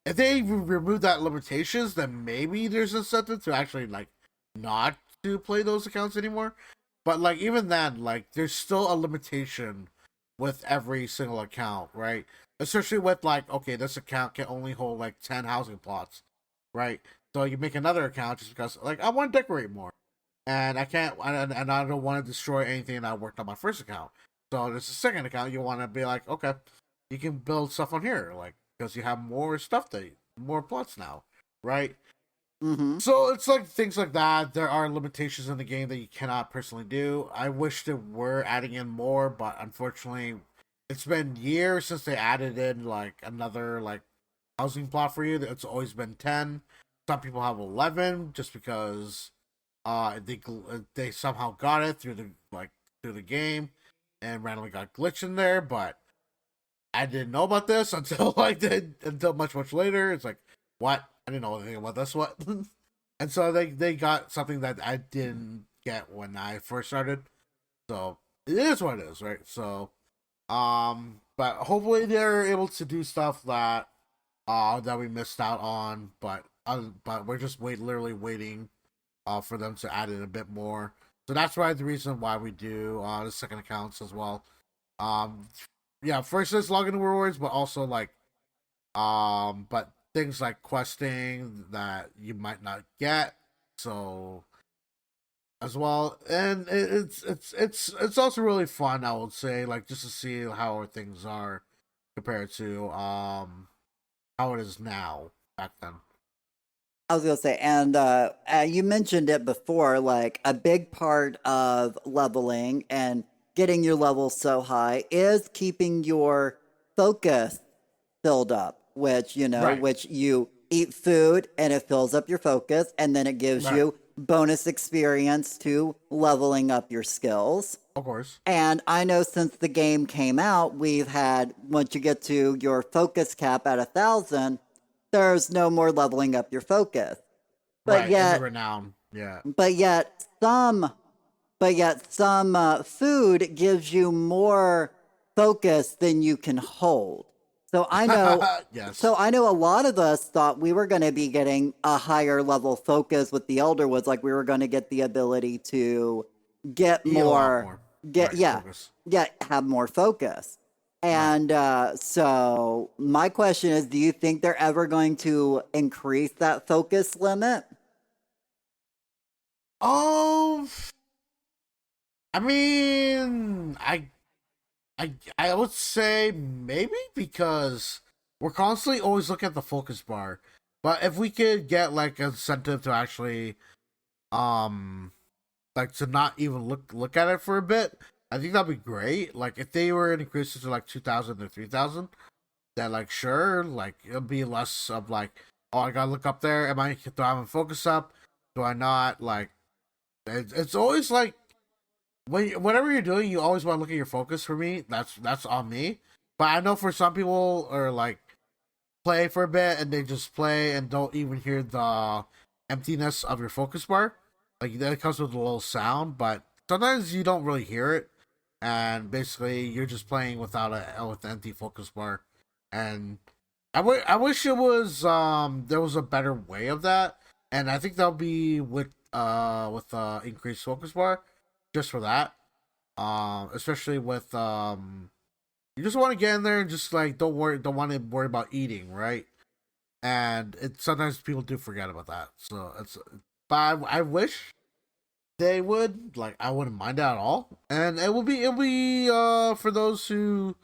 if they remove that limitations then maybe there's incentive to actually like not to play those accounts anymore but like even then like there's still a limitation with every single account right especially with like okay this account can only hold like 10 housing plots right so you make another account just because like I want to decorate more and I can't and I don't want to destroy anything that I worked on my first account so there's a second account you want to be like okay you can build stuff on here like because you have more stuff that more plots now right Mm-hmm. so it's like things like that. There are limitations in the game that you cannot personally do. I wish they were adding in more, but unfortunately, it's been years since they added in like another like housing plot for you. It's always been 10. Some people have 11 just because they somehow got it through the game and randomly got glitched in there, but I didn't know about this until until much later. It's like, what? I didn't know anything about this. What? And so they got something that I didn't get when I first started. So it is what it is, right? So but hopefully they're able to do stuff that we missed out on. But we're just literally waiting for them to add in a bit more. So that's why the reason why we do the second accounts as well. Um, yeah, first is login rewards, but also like but things like questing that you might not get. So as well, and it's also really fun. I would say, like, just to see how things are compared to how it is now back then. I was gonna say, and you mentioned it before, like a big part of leveling and getting your levels so high is keeping your focus filled up, which, Right, which you eat food and it fills up your focus, and then it gives right, you bonus experience to leveling up your skills. of course, And I know since the game came out, we've had, once you get to your focus cap at 1,000, there's no more leveling up your focus. But right, and the yet, renown, yeah, but yet some, but yet some food gives you more focus than you can hold. So I know, yes, so I know a lot of us thought we were going to be getting a higher level focus with the Elder Woods, like we were going to get the ability to get eat a lot more, more, get right, yeah, focus, have more focus. right. And so my question is, do you think they're ever going to increase that focus limit? Oh, I mean, I would say maybe because we're constantly always looking at the focus bar. But if we could get like an incentive to actually um like to not even look at it for a bit, I think that'd be great. Like if they were to increase it to like 2,000 or 3,000, then like sure, like it'll be less of like, oh, I gotta look up there. Do I have a focus up? Do I not? Like it's always like whatever you're doing, you always want to look at your focus. For me, that's on me. But I know for some people, are like play for a bit and they just play and don't even hear the emptiness of your focus bar. Like that comes with a little sound, but sometimes you don't really hear it, and basically you're just playing without a with an empty focus bar. And I wish it was there was a better way of that, and I think that'll be with increased focus bar, just for that. Especially with you just want to get in there and just like don't want to worry about eating, right? And it sometimes people do forget about that. So it's, but I wish they would, like, I wouldn't mind that at all, and it'll be for those who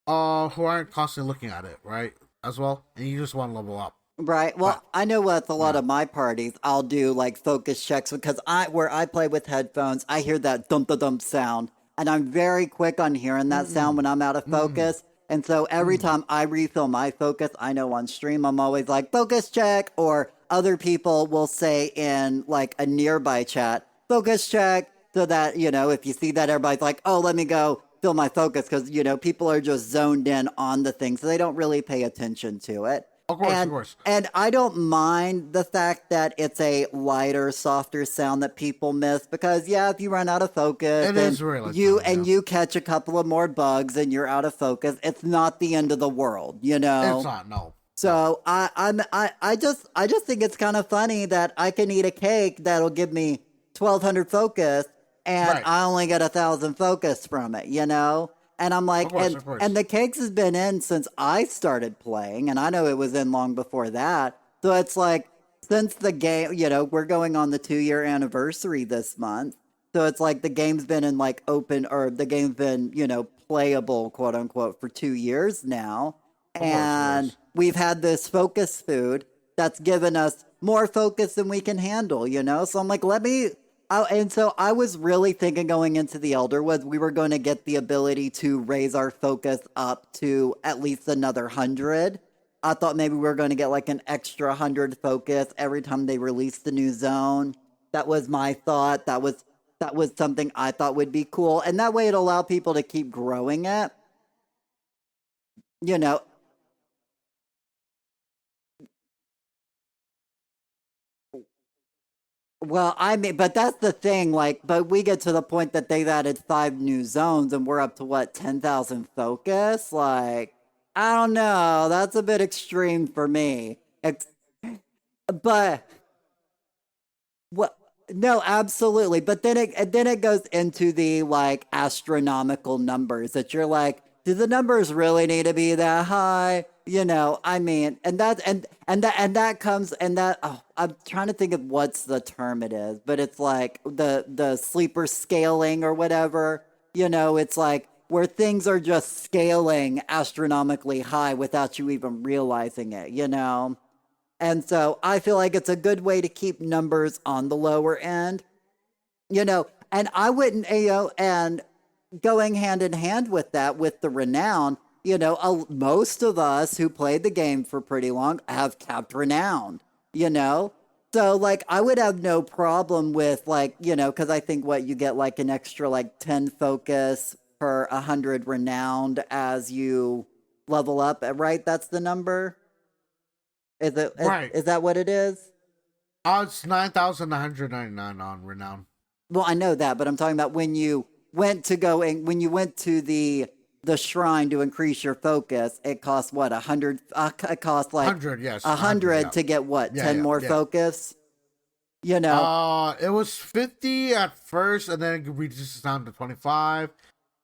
aren't constantly looking at it, right, as well, and you just want to level up. Right. But Well, I know with a lot yeah, of my parties, I'll do like focus checks because where I play with headphones, I hear that dump the dump sound, and I'm very quick on hearing that sound mm when I'm out of mm focus. And so every mm time I refill my focus, I know on stream I'm always like focus check, or other people will say in like a nearby chat focus check, so that if you see that, everybody's like, oh, let me go fill my focus because people are just zoned in on the thing, so they don't really pay attention to it. of And course, and I don't mind the fact that it's a lighter, softer sound that people miss because yeah, if you run out of focus it is really like you that. and Yeah, you catch a couple of more bugs and you're out of focus, it's not the end of the world, you it's know? not, no, no, So I just think it's kind of funny that I can eat a cake that'll give me 1,200 focus and right, I only get 1,000 focus from it, you know? And I'm like, and of and course, the cakes has been in since I started playing, and I know it was in long before that. So it's like since the game, we're going on the 2-year anniversary this month. So it's like the game's been in like open, or the game's been, playable, quote unquote, for 2 years now. of And course. we've had this focus food that's given us more focus than we can handle, you know? So I'm like, and so I was really thinking going into the Elder Woods, we were going to get the ability to raise our focus up to at least another 100. I thought maybe we were going to get like an extra 100 focus every time they released the new zone. That was my thought. That was something I thought would be cool, and that way it allowed people to keep growing it. you know, well, I mean, but that's the thing, like, but we get to the point that they've added 5 new zones and we're up to what, 10,000 focus? Like, I don't know. That's a bit extreme for me. But what? No, absolutely. But then it goes into the like astronomical numbers that you're like, do the numbers really need to be that high? I mean, and that comes and that oh, I'm trying to think of what's the term it is, but it's like the sleeper scaling or whatever. It's like where things are just scaling astronomically high without you even realizing it. And so I feel like it's a good way to keep numbers on the lower end, and I wouldn't, and going hand in hand with that, with the renown, most of us who played the game for pretty long have kept renown, you know? So, like, I would have no problem with, like, because I think what you get, like, an extra, like, 10 focus per 100 renowned as you level up, right? That's the number? Right. Is that what it is? It's 9,999 on renown. Well, I know that, but I'm talking about when you went to the shrine to increase your focus, it cost what, 100? It cost like 100, yes, a 100. hundred Yeah, to get what, yeah, 10 yeah, more yeah. focus. You know, It was 50 at first, and then it reduces down to 25,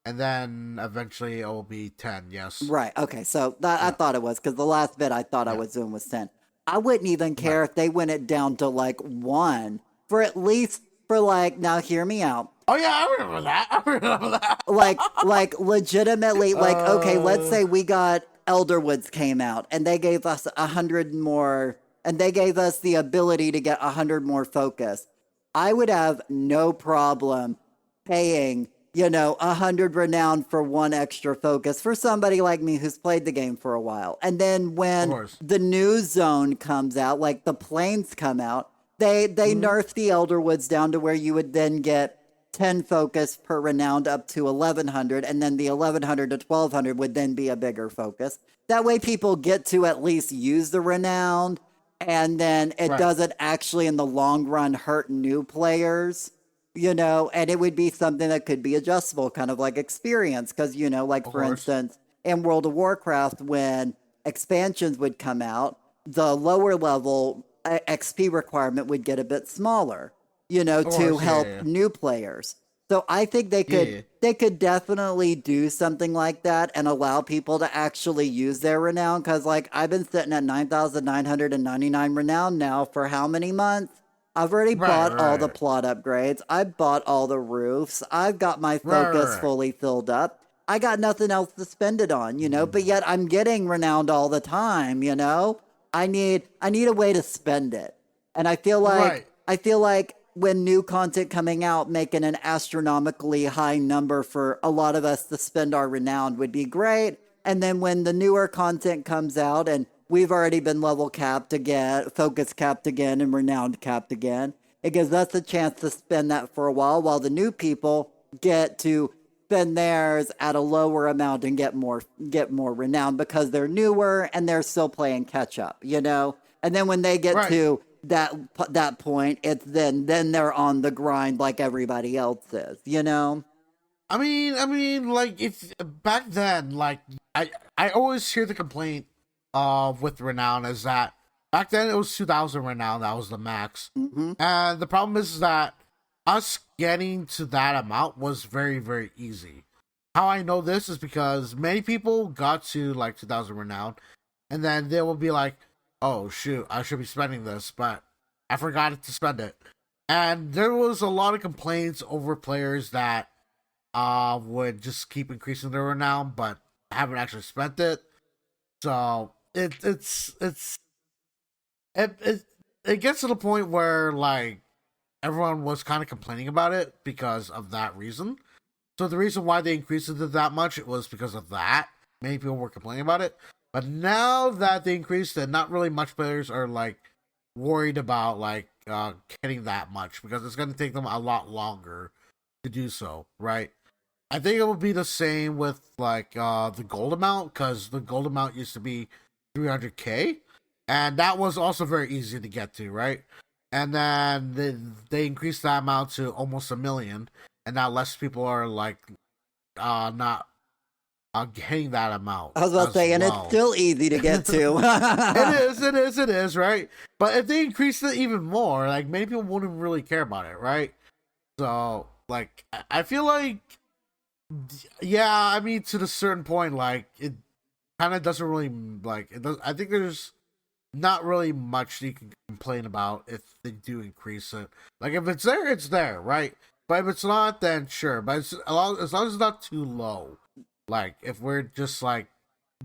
and then eventually it will be 10. Yes. right? Okay, so I Yeah. thought it was because the last bit I thought I Yeah. was doing was 10. I wouldn't even Right. care if they went it down to like one for at least for like, now hear me out. Oh yeah, I remember that. I remember that. Like legitimately, like, okay, let's uh. say we got Elderwoods came out and they gave us 100 more, and they gave us the ability to get 100 more focus. I would have no problem paying 100 renown for one extra focus for somebody like me who's played the game for a while. And then Of when course. the new zone comes out, like the planes come out, they Hmm. nerf the Elderwoods down to where you would then get 10 focus per renowned up to 1100, and then the 1100 to 1200 would then be a bigger focus. That way people get to at least use the renowned, and then it Right. doesn't actually in the long run hurt new players, and it would be something that could be adjustable, kind of like experience. Because, like Of for course. instance, in World of Warcraft, when expansions would come out, the lower level XP requirement would get a bit smaller, Of to course. Yeah. help Yeah. new players. So I think they Yeah. could Yeah. they could definitely do something like that and allow people to actually use their renown. Because like I've been sitting at 9,999 renown now for how many months? I've already Right. bought all the Right. plot upgrades. I bought all the roofs. I've got my Right. focus Right. fully filled up. I got nothing else to spend it on, but Mm. yet I'm getting renowned all the time. I need a way to spend it. And Right. I feel like when new content coming out making an astronomically high number for a lot of us to spend our renown would be great. And then when the newer content comes out and we've already been level capped again, focus capped again, and renowned capped again, it gives us a chance to spend that for a while the new people get to spend theirs at a lower amount and get more renown because they're newer and they're still playing catch up. And then when they get Right. to that point, it's then they're on the grind like everybody else is. Like if back then, like I always hear the complaint of with renown is that back then it was 2,000 renown, that was the max, Hmm. and the problem is that us getting to that amount was very very easy. How I know this is because many people got to like 2,000 renown, and then they will be like, "Oh shoot, I should be spending this, but I forgot to spend it." And there was a lot of complaints over players that would just keep increasing their renown, but haven't actually spent it. So it it gets to the point where like everyone was kind of complaining about it because of that reason. So the reason why they increased it that much it was because of that. Many people were complaining about it, but now that they increased it, not really much players are like worried about like getting that much because it's going to take them a lot longer to do so, right? I think it would be the same with like the gold amount, because the gold amount used to be 300K, and that was also very easy to get to, right? And then they increased that amount to almost 1 million, and now less people are like not hitting that amount I was about to as say, and it's well. still easy to get to. It is, right? But if they increase it even more, like many people wouldn't really care about it, right? So, like, I feel like, yeah, I mean, to the certain point, like, it kind of doesn't really, like, it does. I think there's not really much you can complain about if they do increase it. Like, if it's there, it's there, right? But if it's not, then sure. But as long as it's not too low. Like, if we're just, like,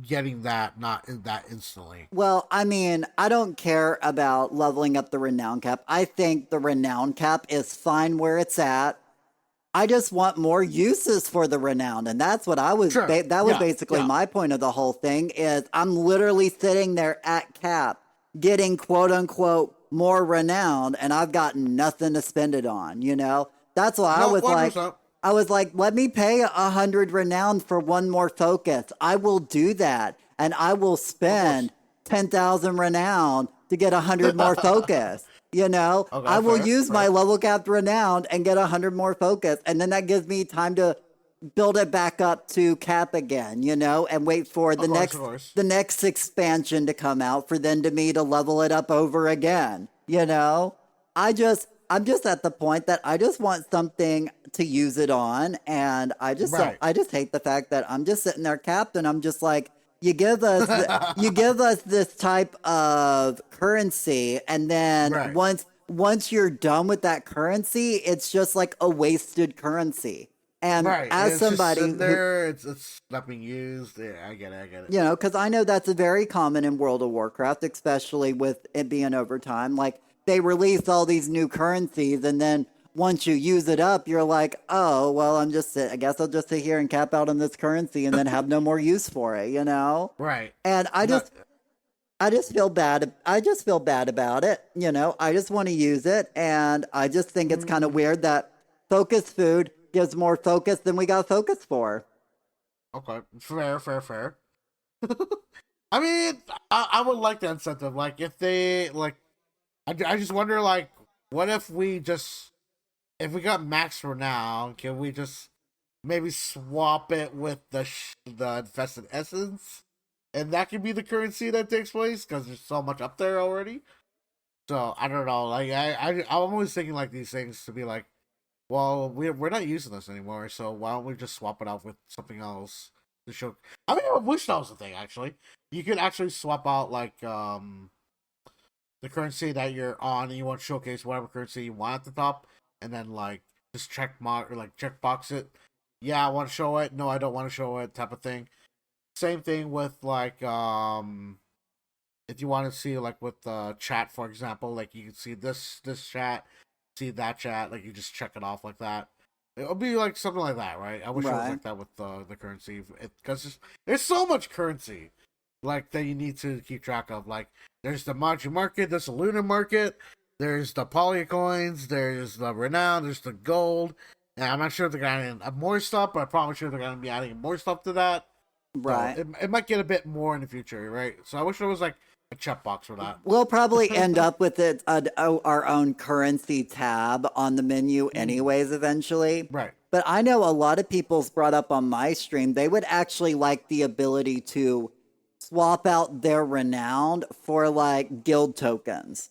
getting that, not in that instantly. Well, I mean, I don't care about leveling up the renown cap. I think the renown cap is fine where it's at. I just want more uses for the renown, and that's what I was. Sure. That was Yeah. basically Yeah. my point of the whole thing. Is I'm literally sitting there at cap, getting quote unquote more renown, and I've got nothing to spend it on. You know, that's why I No, was like, 100%. let me pay 100 renown for one more focus. I will do that, and I will Of course. spend 10,000 renown to get 100 more focus. You know, I Okay, will fair, use my fair. level capped renown and get 100 more focus, and then that gives me time to build it back up to cap again, you know, and wait for Of course, of course. the next expansion to come out for then to me to level it up over again, you know? I'm just at the point that I just want something to use it on, and Right. I just hate the fact that I'm just sitting there capped and I'm just like, you give us this type of currency, and then Right. once you're done with that currency, it's just like a wasted currency. And Right. And as it's just somebody sitting who, there, it's not being used. Yeah, I get it, I get it. you know, because I know that's a very common in World of Warcraft, especially with it being overtime. Like they release all these new currencies, and then once you use it up, you're like, oh well, I guess I'll just sit here and cap out on this currency, and then have no more use for it, you know. Right. And Not I just feel bad. I just feel bad about it. You know, I just want to use it, and I just think it's kind of mm, weird that focus food gives more focus than we got focus for. okay. Fair, fair, fair. I mean, I would like the incentive. Like if they like I just wonder like what if we just if we got max for now, can we just maybe swap it with the infested essence? And that could be the currency that takes place because there's so much up there already. So I don't know. Like I'm always thinking like these things to be like, well, we're not using this anymore, so why don't we just swap it out with something else to show? I mean, I wish that was the thing. Actually, you could actually swap out like the currency that you're on, and you want to showcase whatever currency you want at the top, and then like just check mark or like check box it. Yeah, I want to show it. No, I don't want to show it. Type of thing. Same thing with like if you want to see like with chat, for example, like you can see this chat, see that chat, like you just check it off like that. It'll be like something like that, right? I wish it was Right. like that with the currency, because there's so much currency, like that you need to keep track of. Like there's the Maji market, there's the lunar market, there's the poly coins, there's the renown, there's the gold. And I'm not sure if they're gonna add more stuff, but I'm probably sure they're gonna be adding more stuff to that. So Right. it might get a bit more in the future, right? So I wish there was like a checkbox for that. We'll probably end up with our own currency tab on the menu, Mm, anyways, eventually. right. But I know a lot of people's brought up on my stream, they would actually like the ability to swap out their renowned for like guild tokens.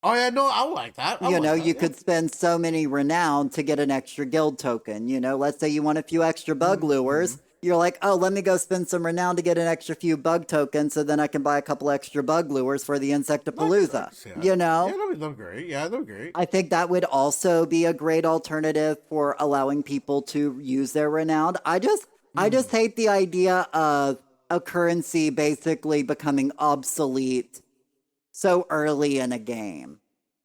Oh yeah, no, I would like that. I would You know, like that. you Yeah. could spend so many renown to get an extra guild token. You know, let's say you want a few extra bug Mm-hmm. lures. You're like, oh, let me go spend some renown to get an extra few bug tokens so then I can buy a couple extra bug lures for the No, I Insectapalooza. can see that. You Yeah, know? that'd be great. Yeah, that'd be great. I think that would also be a great alternative for allowing people to use their renown. I just Mm, hate the idea of a currency basically becoming obsolete so early in a game.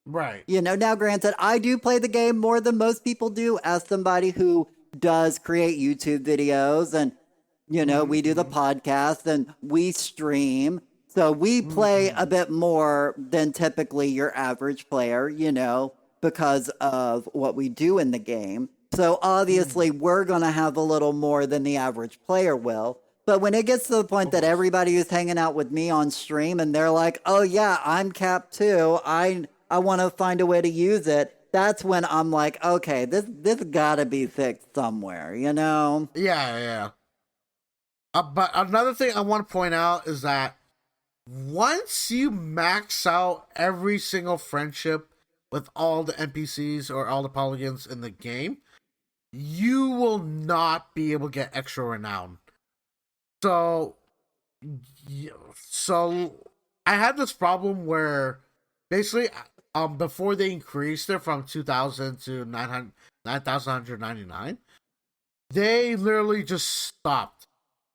right. You know, now granted, I do play the game more than most people do as somebody who does create YouTube videos, and you know, we do the Mm-hmm. podcast and we stream. So we play a Mm-hmm. bit more than typically your average player, you know, because of what we do in the game. So Mm, obviously, we're going to have a little more than the average player will. But when it gets to the point of that course. everybody who's hanging out with me on stream and they're like, "Oh yeah, I'm capped too. I want to find a way to use it." That's when I'm like, "Okay, this got to be fixed somewhere," you know? Yeah, yeah. But another thing I want to point out is that once you max out every single friendship with all the NPCs or all the polygons in the game, you will not be able to get extra renown. So, so I had this problem where basically, before they increased it from 2,000 to 9,199, they literally just stopped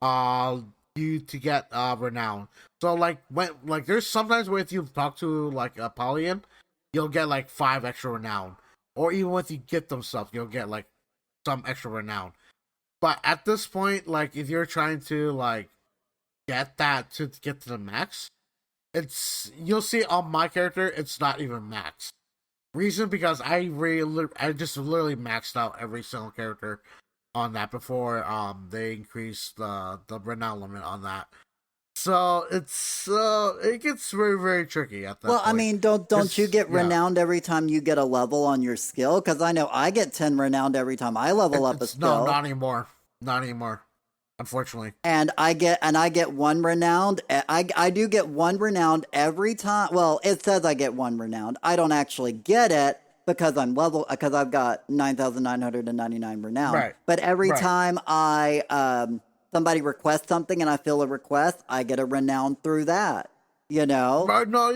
uh you to get renown. So like when like there's sometimes where if you talk to like a Polygon, you'll get like 5 extra renown. Or even if you get them stuff, you'll get like some extra renown. But at this point, like if you're trying to like get that to get to the max, it's you'll see on my character it's not even max. Reason because I just literally maxed out every single character on that before they increased the renown limit on that. So it gets very very tricky at Well, that I point. mean, don't you Cause get yeah, renowned every time you get a level on your skill? Because I know I get 10 renowned every time I level up a it's no skill. not anymore, not anymore. Unfortunately, And I get one renowned. I do get one renowned every time. Well, it says I get one renowned. I don't actually get it because I've got 9,999 renowned. right, But every right. time I somebody requests something and I fill a request, I get a renown through that. You know, But no,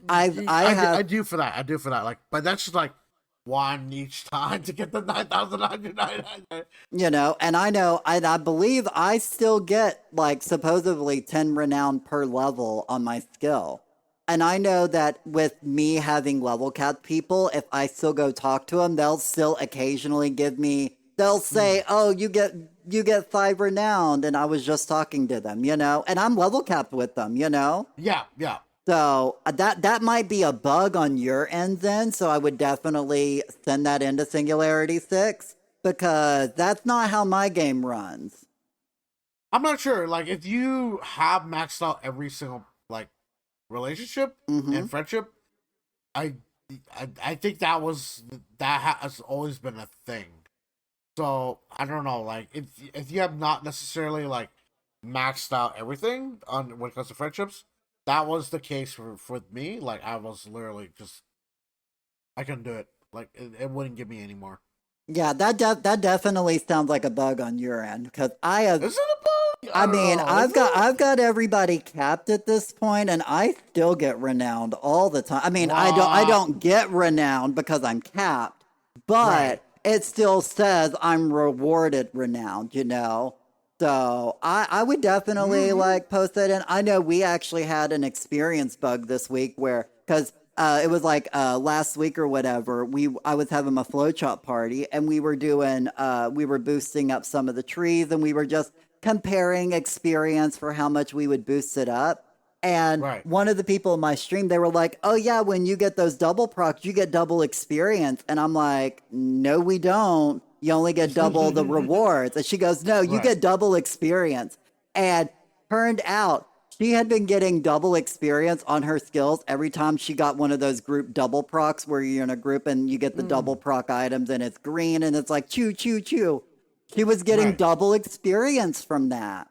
I I have do for that. I do for that. Like, but that's just like one each time to get the 9,999. and I know, and I believe I still get like supposedly 10 renown per level on my skill. And I know that with me having level capped people, if I still go talk to them, they'll still occasionally give me, they'll say, Mm. "Oh, you get 5 renowned," and I was just talking to them, and I'm level capped with them. Yeah, yeah. So that might be a bug on your end then. So I would definitely send that into Singularity 6 because that's not how my game runs. I'm not sure. Like, if you have maxed out every single like relationship Hmm. and friendship, I I think that has always been a thing. So I don't know. Like, if you have not necessarily like maxed out everything on when it comes to friendships, that was the case for me. Like, I was literally just I couldn't do it. Like, it wouldn't give me anymore. Yeah, that definitely sounds like a bug on your end because Is it a bug? I I don't mean, know. Is it? I've got everybody capped at this point, and I still get renowned all the time. I mean, I Wow. don't get renowned because I'm capped, Right. but it still says I'm rewarded renowned. So I would definitely Mm-hmm. like post that in. I know we actually had an experience bug this week where because it was like last week or whatever. I was having a flowchart party and we were boosting up some of the trees and we were just comparing experience for how much we would boost it up. And Right. one of the people in my stream, they were like, "Oh yeah, when you get those double procs, you get double experience." And I'm like, "No, we don't. You only get double the rewards." And she goes, "No, you Right. get double experience." And turned out she had been getting double experience on her skills every time she got one of those group double procs where you're in a group and you get the double Mm. proc items and it's green and it's like chew, chew, chew. She was getting Right. double experience from that,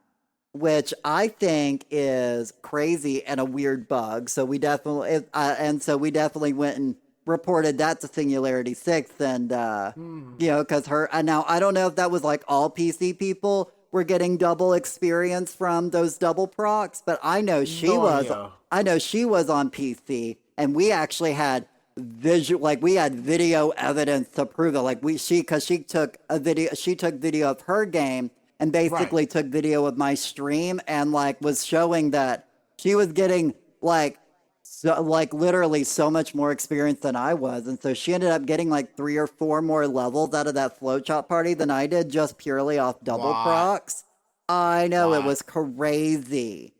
which I think is crazy and a weird bug. So we definitely went and reported that to Singularity 6 and Mm. because now I don't know if that was like all PC people were getting double experience from those double procs, but No idea. I know she was on PC and we actually had we had video evidence to prove it. Like because she took video of her game and Right. basically took video of my stream and like was showing that she was getting like literally so much more experience than I was. And so she ended up getting like 3 or 4 more levels out of that flowchart party than I did just purely off double What? procs. I know it What? was crazy.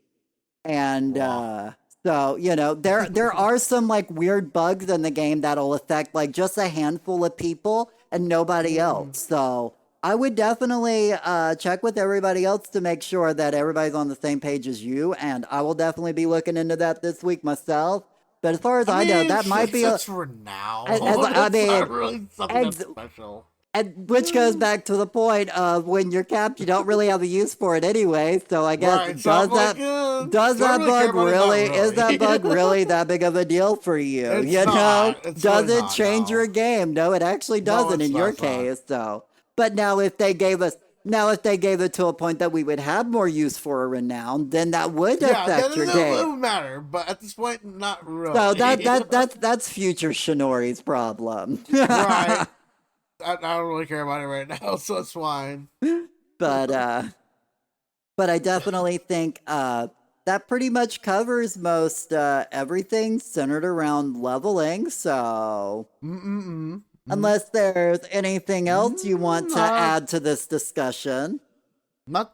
And What? so, there are some like weird bugs in the game that'll affect like just a handful of people. and nobody else. So I would definitely check with everybody else to make sure that everybody's on the same page as you. And I will definitely be looking into that this week myself. But as far as I know, that might be it's for now. I It's mean, not really something and that's special. and which goes back to the point of when you're capped, you don't really have a use for it anyway. So I guess Right, so I'm like, does do I that really care bug about it? Not really is that bug really. really that big of a deal for you? It's You know, not. It's does really it not, change no. your game? No, it actually No, doesn't it's in not. your It's not. case. So, but now if they gave us. Now, if they gave it to a point that we would have more use for a renown, then that would Yeah, affect your it game. would matter, but at this point, not So really. that's future Shinori's problem. Right. I don't really care about it right now, so it's fine. but but I definitely think that pretty much covers most everything centered around leveling. So Mm-mm-mm. unless there's anything else you want to Not, add to this discussion, not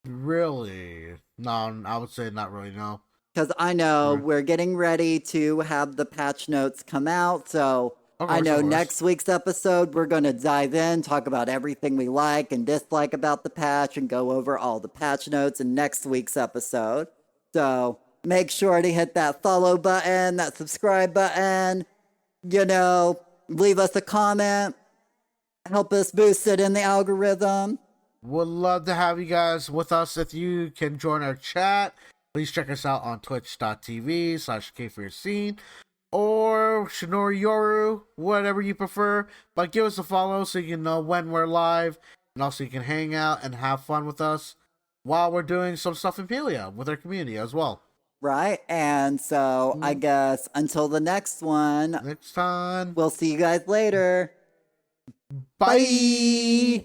really. No, I would say not really, no. because I know Right. we're getting ready to have the patch notes come out. So Of I course, know of course. next week's episode, we're going to dive in, talk about everything we like and dislike about the patch, and go over all the patch notes in next week's episode. So make sure to hit that follow button, that subscribe button, leave us a comment, help us boost it in the algorithm. Would love to have you guys with us. If you can join our chat, please check us out on twitch.tv/K4Scene or Shinori Yoru, whatever you prefer. But give us a follow so you can know when we're live, and also you can hang out and have fun with us while we're doing some stuff in Pelia with our community as well. Right? And so I guess until the next one, Next time, we'll see you guys later. bye. Bye.